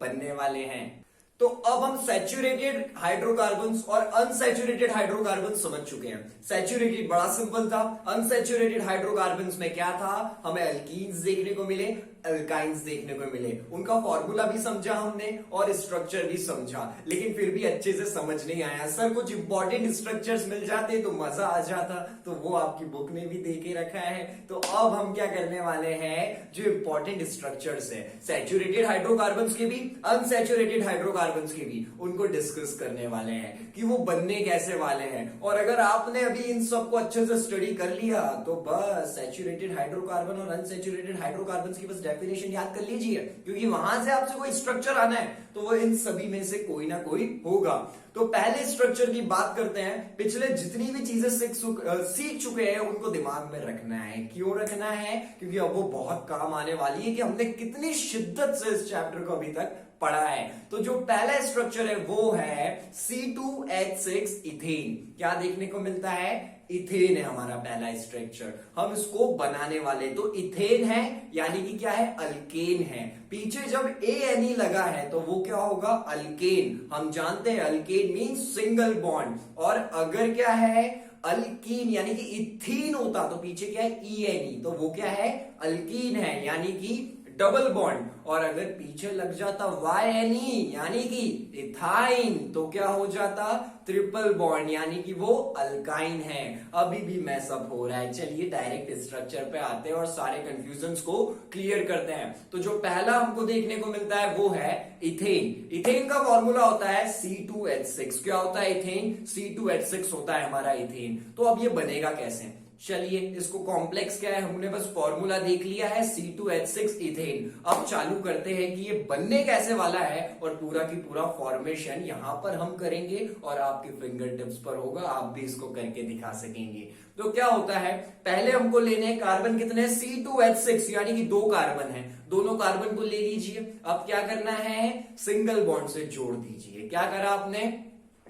बनने वाले हैं। तो अब हम सैचुरेटेड हाइड्रोकार्बन्स और अनसैचुरेटेड हाइड्रोकार्बन्स समझ चुके हैं। सैचुरेटेड बड़ा सिंपल था, अनसैचुरेटेड हाइड्रोकार्बन्स में क्या था, हमें अल्कीन्स देखने को मिले, अल्काइंस देखने को मिले। उनका फॉर्मूला भी समझा हमने और स्ट्रक्चर भी समझा, लेकिन फिर भी अच्छे से समझ नहीं आया। सर कुछ इंपॉर्टेंट स्ट्रक्चर्स मिल जाते तो मजा आ जाता, तो वो आपकी बुक ने भी दे के रखा है। तो अब हम क्या करने वाले हैं, जो इंपॉर्टेंट स्ट्रक्चर्स है सैचुरेटेड हाइड्रोकार्बन्स के भी, अनसैचुरेटेड हाइड्रोकार्बन्स के भी, उनको डिस्कस करने वाले हैं कि वो बनने कैसे वाले हैं। और अगर आपने अभी इन सबको अच्छे से स्टडी कर लिया तो बस सैचुरेटेड हाइड्रोकार्बन और अनसैचुरेटेड हाइड्रोकार्बन्स की बस डेफिनेशन याद कर लीजिए, क्योंकि वहां से आपसे कोई स्ट्रक्चर आना है तो वो इन सभी में से कोई ना कोई होगा। तो पहले स्ट्रक्चर की बात करते हैं। पिछले जितनी भी चीजें सीख चुके हैं उनको दिमाग में रखना है। क्यों रखना है, क्योंकि अब वो बहुत काम आने वाली है कि हमने कितनी शिद्दत से इस चैप्टर को अभी तक पढ़ा है। तो जो पहला स्ट्रक्चर है वो है C2H6 इथेन। क्या देखने को मिलता है, इथेन है हमारा पहला स्ट्रक्चर। हम इसको बनाने वाले, तो इथेन है यानी कि क्या है, अल्केन है। पीछे जब ANE लगा है तो वो क्या होगा, अल्केन। हम जानते हैं अल्केन मीन्स सिंगल बॉन्ड, और अगर क्या है अल्कीन यानी कि इथीन होता तो पीछे क्या है ENE, तो वो क्या है, अल्कीन है यानी कि डबल बॉन्ड। और अगर पीछे लग जाता YNE यानी कि इथाइन, तो क्या हो जाता, ट्रिपल बॉन्ड यानी कि वो अल्काइन है। अभी भी मैसअप हो रहा है। चलिए डायरेक्ट स्ट्रक्चर पे आते हैं और सारे कंफ्यूजन्स को क्लियर करते हैं। तो जो पहला हमको देखने को मिलता है वो है इथेन। इथेन का फॉर्मूला होता है C2H6। क्या होता है इथेन, C2H6 होता है हमारा इथेन। तो अब ये बनेगा कैसे, चलिए इसको कॉम्प्लेक्स क्या है, हमने बस फॉर्मूला देख लिया है C2H6 इथेन। अब चालू करते हैं कि ये बनने कैसे वाला है, और पूरा की पूरा फॉर्मेशन यहां पर हम करेंगे और आपके फिंगर टिप्स पर होगा, आप भी इसको करके दिखा सकेंगे। तो क्या होता है, पहले हमको लेने कार्बन कितने, C2H6 यानी कि 2 कार्बन है, दोनों कार्बन को ले लीजिए। अब क्या करना है, सिंगल बॉन्ड से जोड़ दीजिए। क्या करा आपने,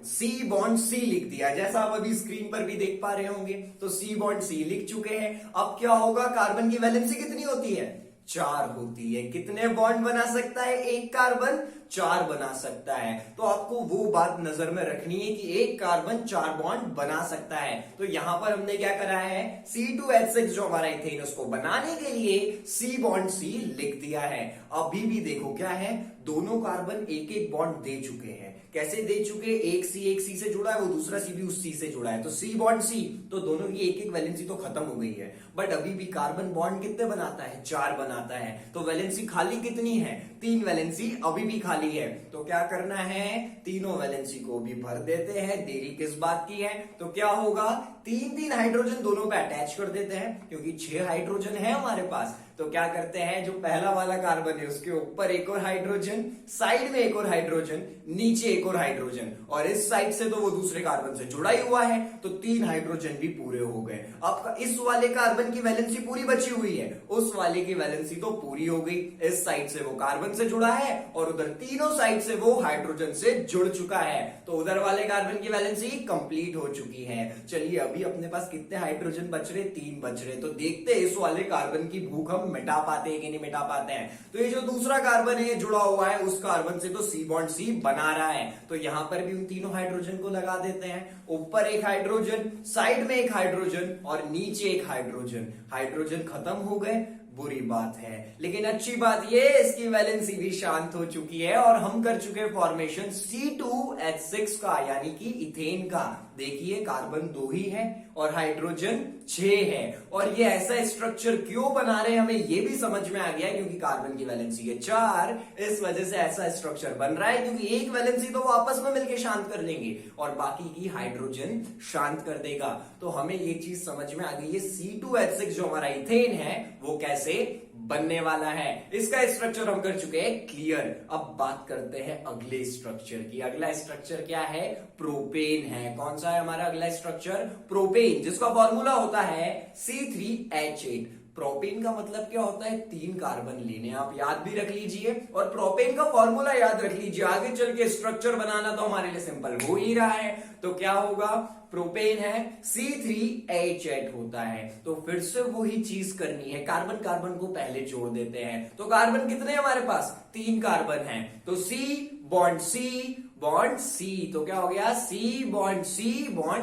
C बॉन्ड C लिख दिया, जैसा आप अभी स्क्रीन पर भी देख पा रहे होंगे। तो C बॉन्ड C लिख चुके हैं। अब क्या होगा, कार्बन की वैलेंसी कितनी होती है, 4 होती है। कितने बॉन्ड बना सकता है एक कार्बन, 4 बना सकता है। तो आपको वो बात नजर में रखनी है कि एक कार्बन 4 बॉन्ड बना सकता है। तो यहां पर हमने क्या करा है, C2H6 जो हमारा इथेन उसको बनाने के लिए C बॉन्ड C लिख दिया है। अभी भी देखो क्या है, दोनों कार्बन एक एक बॉन्ड दे चुके हैं। कैसे दे चुके, एक C से जुड़ा है, वो दूसरा C भी उस C से जुड़ा है, तो C बॉन्ड C, तो दोनों की एक एक वैलेंसी तो खत्म हो गई है। बट अभी भी कार्बन बॉन्ड कितने बनाता है, 4 बनाता है। तो वैलेंसी खाली कितनी है, 3 वैलेंसी अभी भी खाली है। तो क्या करना है, तीनों वैलेंसी को भी भर देते हैं। देरी किस बात की है, तो क्या होगा, 3 हाइड्रोजन दोनों पे अटैच कर देते हैं, क्योंकि 6 हाइड्रोजन है हमारे पास। तो क्या करते हैं, जो पहला वाला कार्बन है उसके ऊपर एक और हाइड्रोजन, साइड में एक और हाइड्रोजन, नीचे एक और हाइड्रोजन, और इस साइड से तो वो दूसरे कार्बन से जुड़ा ही हुआ है, तो 3 हाइड्रोजन भी पूरे हो गए। अब इस वाले कार्बन की वैलेंसी पूरी बची हुई है, उस वाले की वैलेंसी तो पूरी हो गई। इस साइड से वो कार्बन से जुड़ा है और उधर तीनों साइड से वो हाइड्रोजन से जुड़ चुका है, तो उधर वाले कार्बन की वैलेंसी कंप्लीट हो चुकी है। चलिए अभी अपने पास कितने हाइड्रोजन बच रहे, 3 बच रहे। तो देखते हैं इस वाले कार्बन की भूख हम मिटा पाते हैं कि नहीं मिटा पाते हैं। तो ये जो दूसरा कार्बन है जुड़ा हुआ है, उस कार्बन से तो C बॉन्ड C बना रहा है, तो यहां पर भी उन तीनों हाइड्रोजन को लगा देते हैं। ऊपर एक हाइड्रोजन, साइड में एक हाइड्रोजन और नीचे एक हाइड्रोजन। हाइड्रोजन खत्म हो गए, बुरी बात है, लेकिन अच्छी बात ये इसकी वैलेंसी भी शांत हो चुकी है और हम कर चुके फॉर्मेशन C2H6 का, यानी कि इथेन का। देखिए कार्बन 2 ही है और हाइड्रोजन 6 है, और ये ऐसा स्ट्रक्चर क्यों बना रहे हैं हमें ये भी समझ में आ गया, क्योंकि कार्बन की वैलेंसी है 4, इस वजह से ऐसा स्ट्रक्चर बन रहा है, क्योंकि एक वैलेंसी तो वो आपस में मिलकर शांत कर लेंगे और बाकी की हाइड्रोजन शांत कर देगा। तो हमें ये चीज समझ में आ गई है, C2H6 जो हमारा इथेन है वो कैसे बनने वाला है। इसका स्ट्रक्चर हम कर चुके हैं क्लियर। अब बात करते हैं अगले स्ट्रक्चर की। अगला स्ट्रक्चर क्या है, प्रोपेन है। कौन सा है हमारा अगला स्ट्रक्चर, प्रोपेन, जिसका फॉर्मूला होता है C3H8। प्रोपेन का मतलब क्या होता है, 3 कार्बन लेने, आप याद भी रख लीजिए और प्रोपेन का फॉर्मूला याद रख लीजिए। आगे चल के स्ट्रक्चर बनाना तो हमारे लिए सिंपल हो ही रहा है। तो क्या होगा, प्रोपेन है C3H8 होता है। तो फिर से वही चीज करनी है, कार्बन कार्बन को पहले जोड़ देते हैं। तो कार्बन कितने हमारे पास, 3 कार्बन हैं, तो C बॉन्ड सी, तो क्या हो गया सी बॉन्ड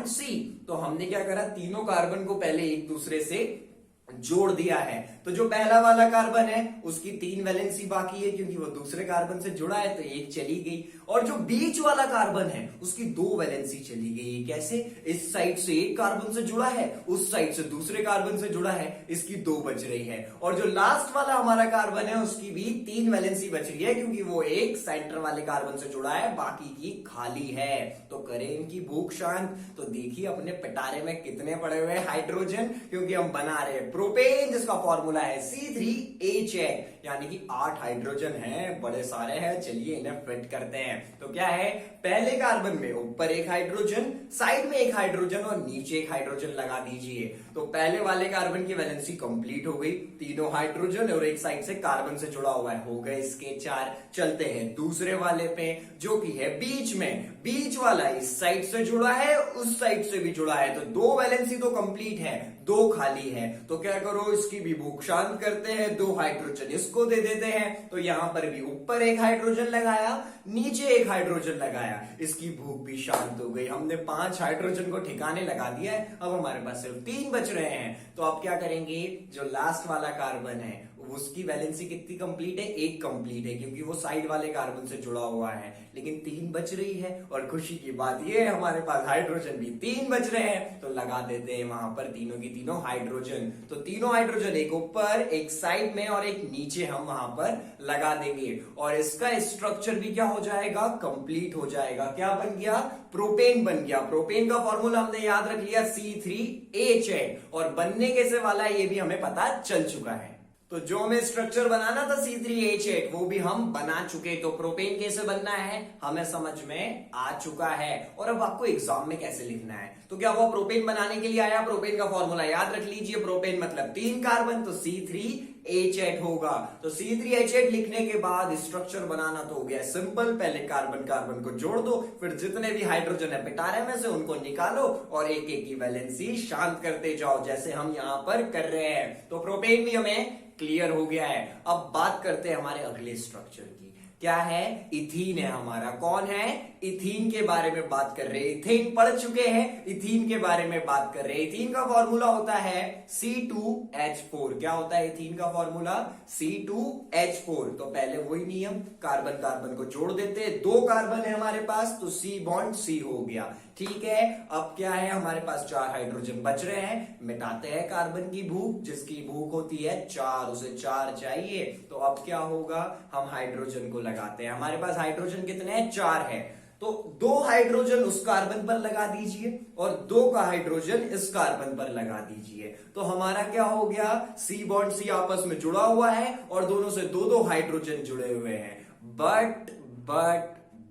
सी। तो हमने क्या करा, तीनों कार्बन को पहले एक दूसरे से जोड़ दिया है। तो जो पहला वाला कार्बन है उसकी 3 वैलेंसी बाकी है क्योंकि वो दूसरे कार्बन से जुड़ा है, तो एक चली गई। और जो बीच वाला कार्बन है उसकी 2 वैलेंसी चली गई। कैसे? इस साइड से एक कार्बन से जुड़ा है, उस साइड से दूसरे कार्बन से जुड़ा है, इसकी 2 बच रही है। और जो लास्ट वाला हमारा कार्बन है उसकी भी 3 वैलेंसी बच रही है क्योंकि वो एक सेंटर वाले कार्बन से जुड़ा है, बाकी की खाली है। तो करें इनकी भूख शांत। तो देखिए अपने पिटारे में कितने पड़े हुए हाइड्रोजन, क्योंकि हम बना रहे हैं प्रोपेन जिसका फॉर्मूला है C3H8, यानी कि 8 हाइड्रोजन हैं, बड़े सारे हैं। चलिए इन्हें फिट करते हैं। तो क्या है, पहले कार्बन में ऊपर एक हाइड्रोजन, साइड में एक हाइड्रोजन और नीचे एक हाइड्रोजन लगा दीजिए। तो पहले वाले कार्बन की वैलेंसी कंप्लीट हो गई, तीनों हाइड्रोजन और एक साइड से कार्बन से जुड़ा हुआ है, हो गए इसके 4। चलते हैं दूसरे वाले पे जो कि है बीच में। बीच वाला इस साइड से जुड़ा है, उस साइड से भी जुड़ा है, तो 2 वैलेंसी तो कंप्लीट है, 2 खाली है। तो क्या करो, इसकी भी भूख शांत करते हैं, 2 हाइड्रोजन इसको दे देते हैं। तो यहां पर भी ऊपर एक हाइड्रोजन लगाया, नीचे एक हाइड्रोजन लगाया, इसकी भूख भी शांत हो गई। हमने 5 हाइड्रोजन को ठिकाने लगा दिया है, अब हमारे पास सिर्फ 3 बच रहे हैं। तो अब क्या करेंगे, जो लास्ट वाला कार्बन है उसकी वैलेंसी कितनी कंप्लीट है, 1 कंप्लीट है क्योंकि वो साइड वाले कार्बन से जुड़ा हुआ है, लेकिन 3 बच रही है। और खुशी की बात ये है हमारे पास हाइड्रोजन भी 3 बच रहे हैं, तो लगा देते हैं वहां पर तीनों की तीनों हाइड्रोजन। तो तीनों हाइड्रोजन एक ऊपर, एक साइड में और एक नीचे हम वहां पर लगा देंगे, और इसका स्ट्रक्चर भी क्या हो जाएगा, कंप्लीट हो जाएगा। क्या बन गया, प्रोपेन बन गया। प्रोपेन का फॉर्मूला हमने याद रख लिया C3H8, और बनने कैसे वाला है ये भी हमें पता चल चुका है। तो जो हमें स्ट्रक्चर बनाना था C3H8 वो भी हम बना चुके। तो प्रोपेन कैसे बनना है हमें समझ में आ चुका है। और अब आपको एग्जाम में कैसे लिखना है, तो क्या हुआ, प्रोपेन बनाने के लिए आया, प्रोपेन का फॉर्मूला याद रख लीजिए। प्रोपेन मतलब 3 कार्बन, तो C3H8 होगा। तो C3H8 लिखने के बाद स्ट्रक्चर बनाना तो हो गया सिंपल, पहले कार्बन कार्बन को जोड़ दो, फिर जितने भी हाइड्रोजन है पिटारे में से उनको निकालो और एक एक की वैलेंसी शांत करते जाओ, जैसे हम यहां पर कर रहे हैं। तो प्रोपेन भी हमें क्लियर हो गया है। अब बात करते हैं हमारे अगले स्ट्रक्चर की। क्या है, इथीन है हमारा। कौन है, इथीन के बारे में बात कर रहे हैं। इथेन पढ़ चुके हैं, इथीन के बारे में बात कर रहे हैं। इथीन का फॉर्मूला होता है C2H4। क्या होता है इथीन का फॉर्मूला, C2H4। तो पहले वही नियम, कार्बन कार्बन को जोड़ देते हैं, 2 कार्बन है हमारे पास, तो C बॉन्ड C हो गया। ठीक है, अब क्या है, हमारे पास 4 हाइड्रोजन बच रहे हैं, मिटाते हैं कार्बन की भूख, जिसकी भूख होती है 4, उसे 4 चाहिए। तो अब क्या होगा, हम हाइड्रोजन को लगाते हैं। हमारे पास हाइड्रोजन कितने हैं, 4 है। तो 2 हाइड्रोजन उस कार्बन पर लगा दीजिए और 2 का हाइड्रोजन इस कार्बन पर लगा दीजिए। तो हमारा क्या हो गया, C बॉन्ड C आपस में जुड़ा हुआ है और दोनों से 2-2 हाइड्रोजन जुड़े हुए हैं।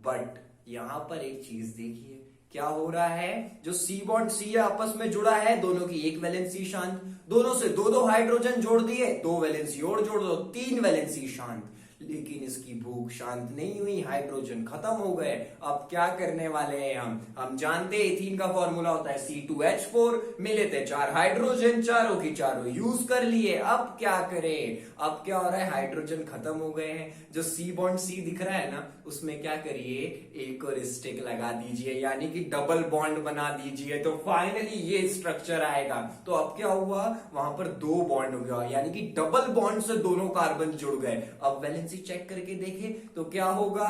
बट यहां पर एक चीज देखिए, क्या हो रहा है, जो C बॉन्ड C आपस में जुड़ा है, दोनों की एक वैलेंसी शांत, दोनों से 2-2 हाइड्रोजन जोड़ दिए, 2 वैलेंसी और जोड़ दो, 3 वैलेंसी शांत। लेकिन इसकी भूख शांत नहीं हुई, हाइड्रोजन खत्म हो गए। अब क्या करने वाले हैं हम जानते हैं इथीन का फॉर्मूला होता है C2H4, मिले थे 4 हाइड्रोजन, चारों की चारों यूज कर लिए। अब क्या करें, अब क्या हो रहा है, हाइड्रोजन खत्म हो गए हैं, जो C बॉन्ड C दिख रहा है ना, उसमें क्या करिए, एक और स्टिक लगा दीजिए, यानी कि डबल बॉन्ड बना दीजिए। तो फाइनली ये स्ट्रक्चर आएगा। तो अब क्या हुआ, वहां पर 2 बॉन्ड हो गया, यानी कि डबल बॉन्ड से दोनों कार्बन जुड़ गए। अब वैलेंसी चेक करके देखें तो क्या होगा,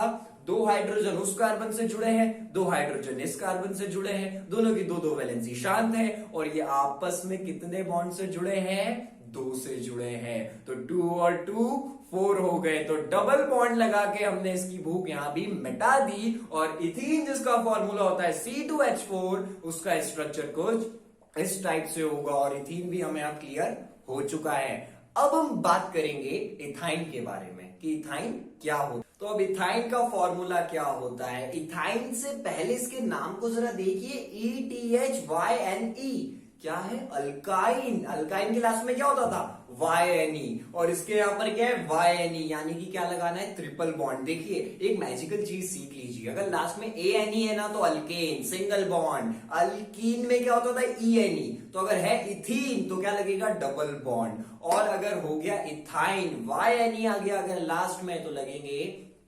2 हाइड्रोजन उस कार्बन से जुड़े हैं, 2 हाइड्रोजन इस कार्बन से जुड़े हैं, दोनों की 2-2 वैलेंसी शांत है, और ये आपस में कितने बॉन्ड से जुड़े हैं, 2 से जुड़े हैं। तो 2 और 2 4 हो गए। तो डबल बॉन्ड लगा के हमने इसकी भूख यहां भी मिटा दी। और इथीन जिसका फॉर्मूला होता है C2H4, उसका स्ट्रक्चर कुछ इस टाइप से होगा। और इथीन भी हमें अब क्लियर हो चुका है। अब हम बात करेंगे इथाइन के बारे में कि इथाइन क्या होता है। तो अब इथाइन का फॉर्मूला क्या होता है, इथाइन से पहले इसके नाम को जरा देखिए, ETHYNE क्या है, अल्काइन। अल्काइन के लास्ट में क्या होता था, YNE, और इसके यहां पर क्या है, YNE, यानी कि क्या लगाना है, ट्रिपल बॉन्ड। देखिए एक मैजिकल चीज सीख लीजिए, अगर लास्ट में ANE है ना तो अल्केन, सिंगल बॉन्ड। अल्कीन में क्या होता था, ENE। तो अगर है इथीन तो क्या लगेगा, डबल बॉन्ड। और अगर हो गया इथाइन, YNE आ गया अगर लास्ट में, तो लगेंगे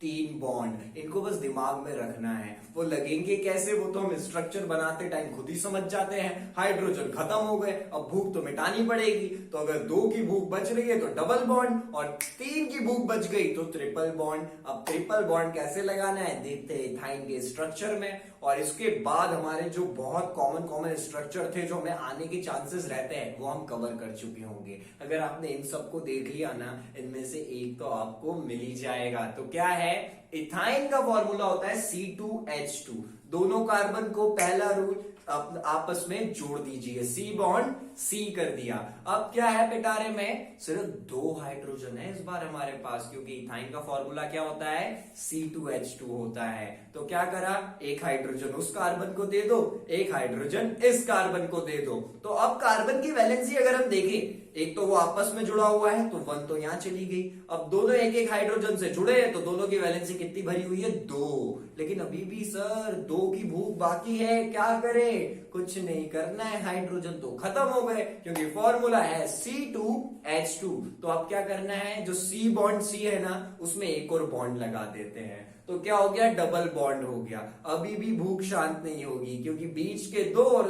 तीन बॉन्ड, इनको बस दिमाग में रखना है। वो लगेंगे कैसे, वो तो हम स्ट्रक्चर बनाते टाइम खुद ही समझ जाते हैं। हाइड्रोजन खत्म हो गए, अब भूख तो मिटानी पड़ेगी, तो अगर 2 की भूख बच रही है तो डबल बॉन्ड, और 3 की भूख बच गई तो ट्रिपल बॉन्ड। अब ट्रिपल बॉन्ड कैसे लगाना है देखते हैं इथाइन के स्ट्रक्चर में। और इसके बाद हमारे जो बहुत कॉमन स्ट्रक्चर थे जो हमें आने के चांसेस रहते हैं वो हम कवर कर चुके होंगे। अगर आपने इन सबको देख लिया ना, इनमें से एक तो आपको मिल ही जाएगा। तो क्या है, इथाइन का फॉर्मूला होता है C2H2। दोनों कार्बन को पहला रूल आपस में जोड़ दीजिए, C बॉन्ड C कर दिया। अब क्या है पिटारे में, सिर्फ 2 हाइड्रोजन है इस बार हमारे पास, क्योंकि इथाइन का फॉर्मूला क्या होता है, C2H2 होता है। तो क्या करा, एक हाइड्रोजन उस कार्बन को दे दो, एक हाइड्रोजन इस कार्बन को दे दो। तो अब कार्बन की वैलेंसी अगर हम देखें, एक तो वो आपस में जुड़ा हुआ है तो 1 तो यहां चली गई। अब दोनों एक एक हाइड्रोजन से जुड़े हैं तो दोनों की वैलेंसी कितनी भरी हुई है, 2। लेकिन अभी भी सर 2 की भूख बाकी है, क्या करें, कुछ नहीं करना है, हाइड्रोजन तो खत्म हो गए क्योंकि फॉर्मूला है C2H2। तो अब क्या करना है, जो C बॉन्ड C है ना उसमें एक और बॉन्ड लगा देते हैं, तो क्या हो गया, डबल बॉन्ड हो गया। अभी भी भूख शांत नहीं होगी क्योंकि बीच के 2 और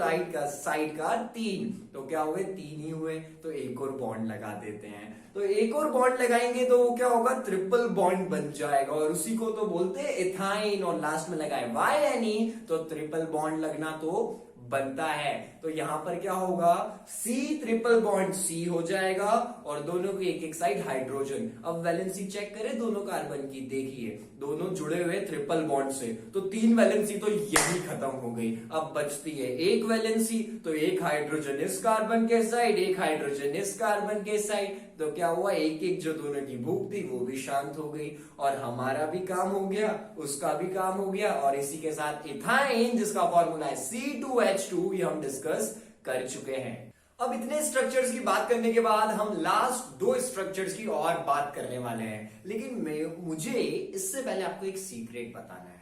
साइड का 3, तो क्या हुए, 3 ही हुए। तो एक और बॉन्ड लगा देते हैं, तो एक और बॉन्ड लगाएंगे तो वो क्या होगा, ट्रिपल बॉन्ड बन जाएगा, और उसी को तो बोलते हैं इथाइन। और लास्ट में लगाए Y तो ट्रिपल बॉन्ड लगना तो बनता है। तो यहां पर क्या होगा, C ट्रिपल बॉन्ड C हो जाएगा और दोनों की एक एक साइड हाइड्रोजन। अब वैलेंसी चेक करें दोनों कार्बन की, देखिए दोनों जुड़े हुए ट्रिपल बॉन्ड से, तो 3 वैलेंसी तो यही खत्म हो गई। अब बचती है एक वैलेंसी, तो एक हाइड्रोजन इस कार्बन के साइड, एक हाइड्रोजन इस कार्बन के साइड। तो क्या हुआ, एक एक जो दोनों की भूख थी वो भी शांत हो गई, और हमारा भी काम हो गया, उसका भी काम हो गया। और इसी के साथ इथाइन जिसका फॉर्मूला है C2H2 ये हम डिस्कस कर चुके हैं। अब इतने स्ट्रक्चर्स की बात करने के बाद हम लास्ट 2 स्ट्रक्चर्स की और बात करने वाले हैं। लेकिन मुझे इससे पहले आपको एक सीक्रेट बताना है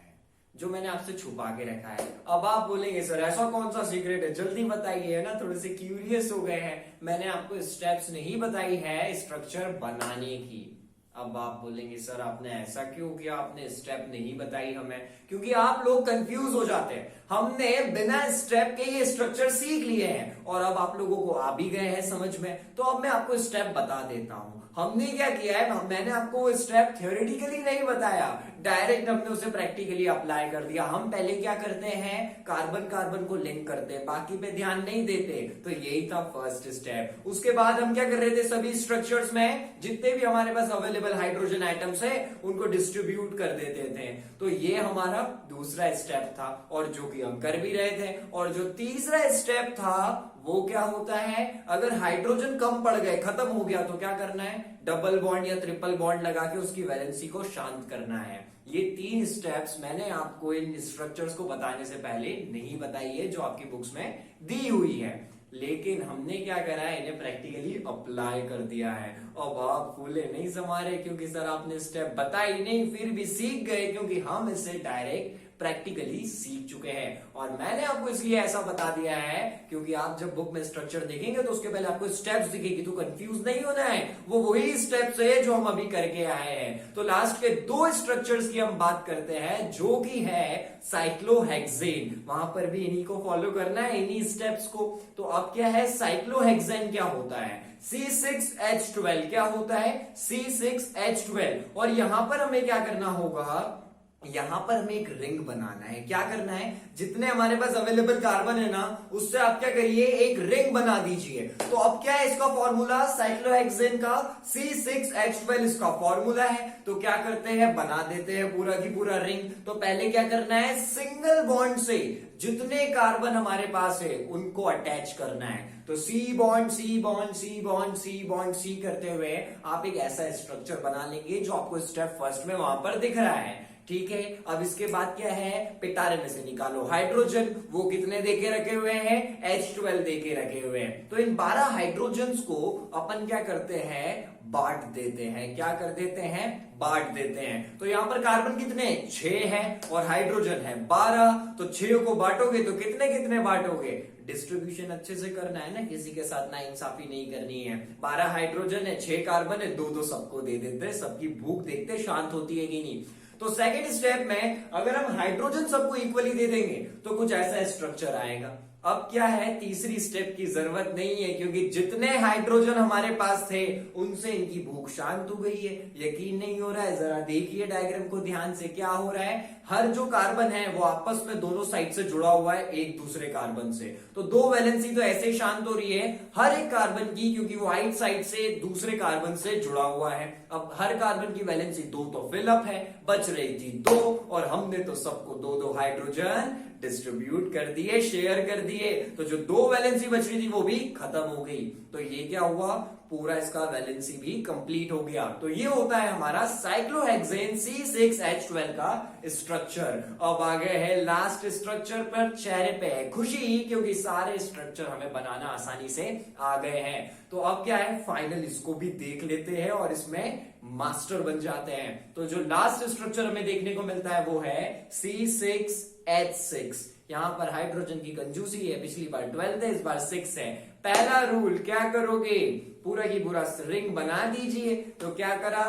जो मैंने आपसे छुपा के रखा है। अब आप बोलेंगे सर ऐसा कौन सा सीक्रेट है, जल्दी बताइए, है ना, थोड़े से क्यूरियस हो गए हैं। मैंने आपको स्टेप्स नहीं बताई है स्ट्रक्चर बनाने की। अब आप बोलेंगे सर आपने ऐसा क्यों किया, आपने स्टेप नहीं बताई हमें, क्योंकि आप लोग कंफ्यूज हो जाते हैं। हमने बिना स्टेप के ये स्ट्रक्चर सीख लिए हैं और अब आप लोगों को आ भी गए हैं समझ में। तो अब मैं आपको स्टेप बता देता हूं। हमने क्या किया है, मैंने आपको वो स्टेप थ्योरेटिकली नहीं बताया, डायरेक्ट हमने उसे प्रैक्टिकली अप्लाई कर दिया। हम पहले क्या करते हैं, कार्बन कार्बन को लिंक करते हैं, बाकी पे ध्यान नहीं देते। तो यही था फर्स्ट स्टेप। उसके बाद हम क्या कर रहे थे, सभी स्ट्रक्चर्स में जितने भी हमारे पास अवेलेबल हाइड्रोजन आइटम्स है उनको डिस्ट्रीब्यूट कर देते थे। तो ये हमारा दूसरा स्टेप था और जो कि हम कर भी रहे थे। और जो तीसरा स्टेप था वो क्या होता है, अगर हाइड्रोजन कम पड़ गए, खत्म हो गया, तो क्या करना है, डबल बॉन्ड या ट्रिपल बॉन्ड लगा के उसकी वैलेंसी को शांत करना है। ये 3 स्टेप्स मैंने आपको इन स्ट्रक्चर्स को बताने से पहले नहीं बताई है जो आपकी बुक्स में दी हुई है, लेकिन हमने क्या करा है, इन्हें प्रैक्टिकली अप्लाई कर दिया है। अब आप फूले नहीं समारे क्योंकि सर आपने स्टेप बताई नहीं, फिर भी सीख गए क्योंकि हम इसे डायरेक्ट प्रैक्टिकली सीख चुके हैं। और मैंने आपको इसलिए ऐसा बता दिया है क्योंकि आप जब बुक में स्ट्रक्चर देखेंगे तो उसके पहले आपको स्टेप्स दिखेगी, तो कंफ्यूज नहीं होना है, वो वही स्टेप्स है जो हम अभी करके आए हैं। तो लास्ट के 2 स्ट्रक्चर्स की हम बात करते हैं जो कि है साइक्लोहेक्सेन। वहां पर भी इन्हीं को फॉलो करना है, इन्हीं स्टेप्स को। तो अब क्या है, साइक्लोहेक्सेन क्या होता है, C6H12 क्या होता है, C6H12। और यहां पर हमें क्या करना होगा, यहां पर हमें एक रिंग बनाना है। क्या करना है, जितने हमारे पास अवेलेबल कार्बन है ना उससे आप क्या करिए, एक रिंग बना दीजिए। तो अब क्या है इसका फॉर्मूला, साइक्लोहेक्सेन का C6H12 इसका फॉर्मूला है। तो क्या करते हैं, बना देते हैं पूरा की पूरा रिंग। तो पहले क्या करना है, सिंगल बॉन्ड से जितने कार्बन हमारे पास है उनको अटैच करना है। तो C bond C bond C bond C bond C करते हुए आप एक ऐसा स्ट्रक्चर बना लेंगे जो आपको स्टेप फर्स्ट में वहां पर दिख रहा है। ठीक है, अब इसके बाद क्या है, पिटारे में से निकालो हाइड्रोजन, वो कितने देके रखे हुए हैं, H12 देके रखे हुए हैं। तो इन 12 हाइड्रोजन्स को अपन क्या करते हैं, बांट देते हैं। क्या कर देते हैं, बांट देते हैं। तो यहां पर कार्बन कितने, 6 है और हाइड्रोजन है 12। तो 6 को बांटोगे तो कितने कितने बांटोगे, डिस्ट्रीब्यूशन अच्छे से करना है ना, किसी के साथ ना इंसाफी नहीं करनी है। 12 हाइड्रोजन है, 6 कार्बन है, 2-2 सबको दे देते हैं, सबकी भूख देखते शांत होती है कि नहीं। तो सेकेंड स्टेप में अगर हम हाइड्रोजन सबको इक्वली दे देंगे तो कुछ ऐसा स्ट्रक्चर आएगा। अब क्या है, तीसरी स्टेप की जरूरत नहीं है क्योंकि जितने हाइड्रोजन हमारे पास थे उनसे इनकी भूख शांत हो गई है। यकीन नहीं हो रहा है, जरा देखिए डायग्राम को ध्यान से। क्या हो रहा है, हर जो कार्बन है वो आपस में दोनों साइड से जुड़ा हुआ है एक दूसरे कार्बन से। तो दो वैलेंसी तो ऐसे ही शांत हो रही है हर एक कार्बन की, क्योंकि वो राइट साइड से दूसरे कार्बन से जुड़ा हुआ है। अब हर कार्बन की वैलेंसी 2 तो फिलअप है, बच रही थी 2, और हमने तो सबको 2-2 हाइड्रोजन डिस्ट्रीब्यूट कर दिए, शेयर कर दिए। तो जो 2 वैलेंसी बच रही थी वो भी खत्म हो गई। तो ये क्या हुआ, पूरा इसका वैलेंसी भी कंप्लीट हो गया। तो ये होता है हमारा साइक्लोहेक्सेन C6H12 का स्ट्रक्चर। अब आ गए हैं लास्ट स्ट्रक्चर पर। चेहरे पे है खुशी क्योंकि सारे स्ट्रक्चर हमें बनाना आसानी से आ गए हैं। तो अब क्या है, फाइनल इसको भी देख लेते हैं और इसमें मास्टर बन जाते हैं। तो जो लास्ट स्ट्रक्चर हमें देखने को मिलता है वो है C6H6। यहां पर हाइड्रोजन की कंजूसी है, पिछली बार 12 थे, इस बार 6 है। पहला रूल क्या करोगे, पूरा की पूरा रिंग बना दीजिए। तो क्या करा,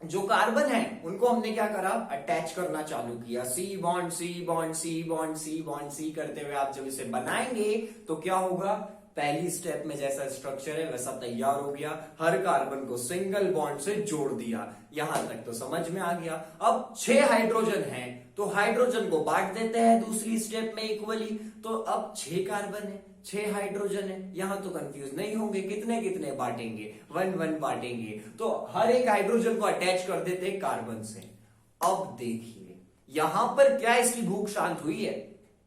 जो कार्बन है उनको हमने क्या करा, अटैच करना चालू किया। C bond C bond C bond C bond C करते हुए आप जब इसे बनाएंगे तो क्या होगा, पहली स्टेप में जैसा स्ट्रक्चर है वैसा तैयार हो गया। हर कार्बन को सिंगल बॉन्ड से जोड़ दिया। यहां तक तो समझ में आ गया। अब 6 हाइड्रोजन हैं तो हाइड्रोजन को बांट देते हैं दूसरी स्टेप में इक्वली। तो अब 6 कार्बन है, 6 हाइड्रोजन है, यहां तो कंफ्यूज नहीं होंगे, कितने कितने बांटेंगे, 1-1 बांटेंगे। तो हर एक हाइड्रोजन को अटैच कर देते हैं कार्बन से। अब देखिए यहां पर क्या इसकी भूख शांत हुई है,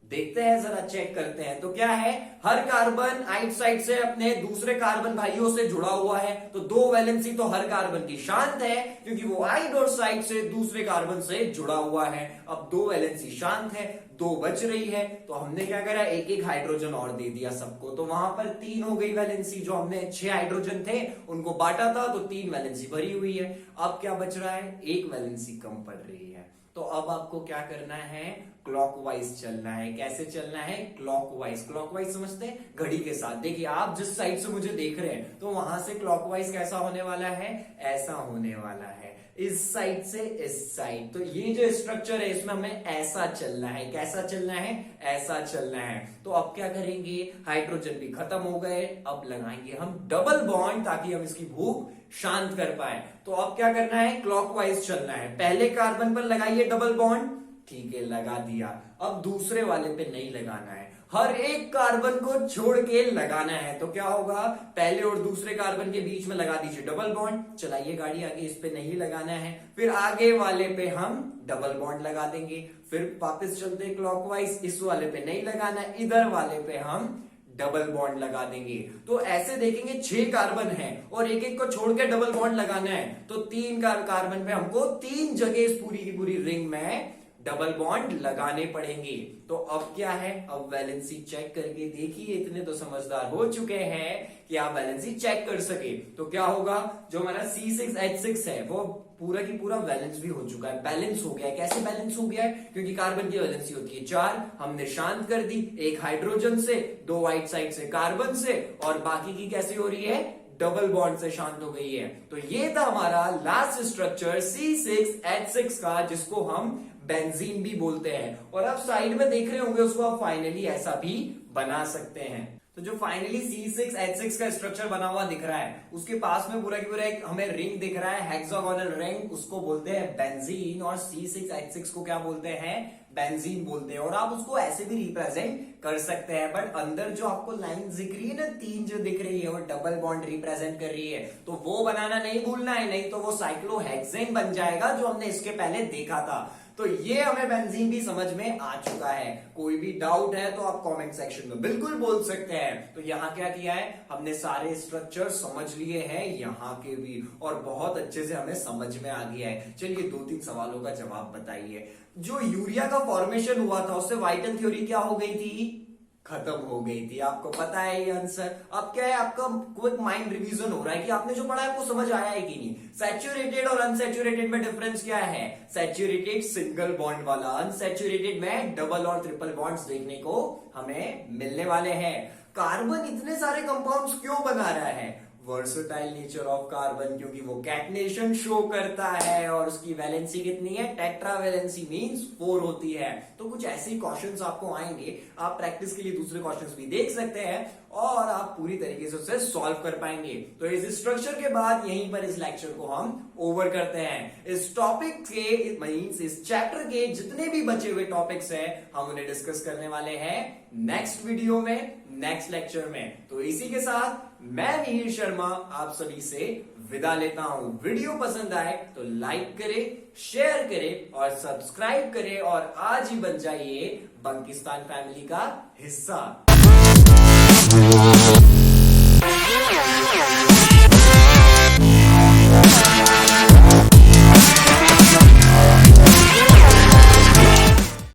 देखते हैं जरा, चेक करते हैं। तो क्या है, हर कार्बन आइट साइड से अपने दूसरे कार्बन भाइयों से जुड़ा हुआ है। तो 2 वैलेंसी तो हर कार्बन की शांत है क्योंकि वो आइड और साइड से दूसरे कार्बन से जुड़ा हुआ है। अब 2 वैलेंसी शांत है, 2 बच रही है। तो हमने क्या करा, एक हाइड्रोजन और दे दिया सबको। तो वहां पर 3 हो गई वैलेंसी। जो हमने 6 हाइड्रोजन थे उनको बांटा था तो 3 वैलेंसी भरी हुई है। अब क्या बच रहा है, 1 वैलेंसी कम पड़ रही है। तो अब आपको क्या करना है, क्लॉकवाइज चलना है। कैसे चलना है, क्लॉकवाइज। क्लॉकवाइज समझते हैं, घड़ी के साथ। देखिए आप जिस साइड से मुझे देख रहे हैं तो वहां से क्लॉकवाइज कैसा होने वाला है, ऐसा होने वाला है, इस साइड से इस साइड। तो ये जो स्ट्रक्चर है इसमें हमें ऐसा चलना है। कैसा चलना है, ऐसा चलना है। तो अब क्या करेंगे, हाइड्रोजन भी खत्म हो गए, अब लगाएंगे हम डबल बॉन्ड ताकि हम इसकी भूख शांत कर पाए। तो अब क्या करना है, क्लॉकवाइज चलना है। पहले कार्बन पर लगाइए डबल बॉन्ड, ठीक है लगा दिया। अब दूसरे वाले पे नहीं लगाना है, हर एक कार्बन को छोड़ के लगाना है। तो क्या होगा, पहले और दूसरे कार्बन के बीच में लगा दीजिए डबल बॉन्ड, चलाइए गाड़ी आगे, इस पे नहीं लगाना है। फिर आगे वाले पे हम डबल बॉन्ड लगा देंगे। फिर वापस चलते क्लॉकवाइज, इस वाले पे नहीं लगाना है, इधर वाले पे हम डबल बॉन्ड लगा देंगे। तो ऐसे देखेंगे 6 कार्बन है और एक एक को छोड़ के डबल बॉन्ड लगाना है। तो 3 कार्बन पे हमको 3 जगह इस पूरी की पूरी रिंग में डबल बॉन्ड लगाने पड़ेंगे। तो अब क्या है, अब वैलेंसी चेक करके देखिए, इतने तो समझदार हो चुके हैं कि आप वैलेंसी चेक कर सके। तो क्या होगा, जो हमारा C6H6 है वो पूरा की पूरा बैलेंस भी हो चुका है, बैलेंस हो गया है। कैसे बैलेंस हो गया है, क्योंकि कार्बन की वैलेंसी होती है 4, हमने शांत कर दी, 1 हाइड्रोजन से, 2 वाइट साइड से कार्बन से, और बाकी की कैसे हो रही है, डबल बॉन्ड से शांत हो गई है। तो ये था हमारा लास्ट स्ट्रक्चर C6H6 का, जिसको हम बेंजीन भी बोलते हैं। और आप साइड में देख रहे होंगे उसको आप फाइनली ऐसा भी बना सकते हैं। तो जो फाइनली C6H6 का स्ट्रक्चर बना हुआ दिख रहा है उसके पास में पूरा की पूरा एक हमें रिंग दिख रहा है, हेक्सागोनल रिंग, उसको बोलते हैं बेंजीन। और C6H6 को क्या बोलते हैं, बेंजीन बोलते हैं। और आप उसको ऐसे भी रिप्रेजेंट कर सकते हैं, बट अंदर जो आपको लाइन दिख रही है ना, 3 जो दिख रही है वो डबल बॉन्ड रिप्रेजेंट कर रही है। तो वो बनाना नहीं भूलना है, नहीं तो वो साइक्लोहेक्सेन बन जाएगा जो हमने इसके पहले देखा था। तो ये हमें बेंजीन भी समझ में आ चुका है। कोई भी डाउट है तो आप कमेंट सेक्शन में बिल्कुल बोल सकते हैं। तो यहाँ क्या किया है, हमने सारे स्ट्रक्चर समझ लिए हैं यहाँ के भी, और बहुत अच्छे से हमें समझ में आ गया है। चलिए 2-3 सवालों का जवाब बताइए। जो यूरिया का फॉर्मेशन हुआ था उससे वाइटल थ्योरी क्या हो गई थी, खत्म हो गई थी। आपको पता है ये आंसर। अब क्या है, आपका क्विक माइंड रिवीजन हो रहा है कि आपने जो पढ़ा है आपको समझ आया है कि नहीं। सैचुरेटेड और अनसैचुरेटेड में डिफरेंस क्या है, सैचुरेटेड सिंगल बॉन्ड वाला, अनसैचुरेटेड में डबल और ट्रिपल बॉन्ड्स देखने को हमें मिलने वाले हैं। कार्बन इतने सारे कंपाउंड्स क्यों बना रहा है, वर्सटाइल नेचर ऑफ कार्बन, क्योंकि वो कैटनेशन शो करता है और उसकी वैलेंसी कितनी है, टेट्रा वैलेंसी मींस 4 होती है। तो कुछ ऐसे ही क्वेश्चंस आपको आएंगे, आप प्रैक्टिस के लिए दूसरे क्वेश्चंस भी देख सकते हैं और आप पूरी तरीके से उसे सॉल्व कर पाएंगे। तो इस स्ट्रक्चर के बाद यहीं पर इस लेक्चर को हम ओवर करते हैं। इस टॉपिक के मींस इस चैप्टर के जितने भी बचे हुए टॉपिक्स हैं हम उन्हें डिस्कस करने वाले हैं नेक्स्ट वीडियो में, नेक्स्ट लेक्चर में। तो इसी के साथ मैं मिहिर शर्मा आप सभी से विदा लेता हूं। वीडियो पसंद आए तो लाइक करें, शेयर करें और सब्सक्राइब करें और आज ही बन जाइए बंकिस्तान फैमिली का हिस्सा।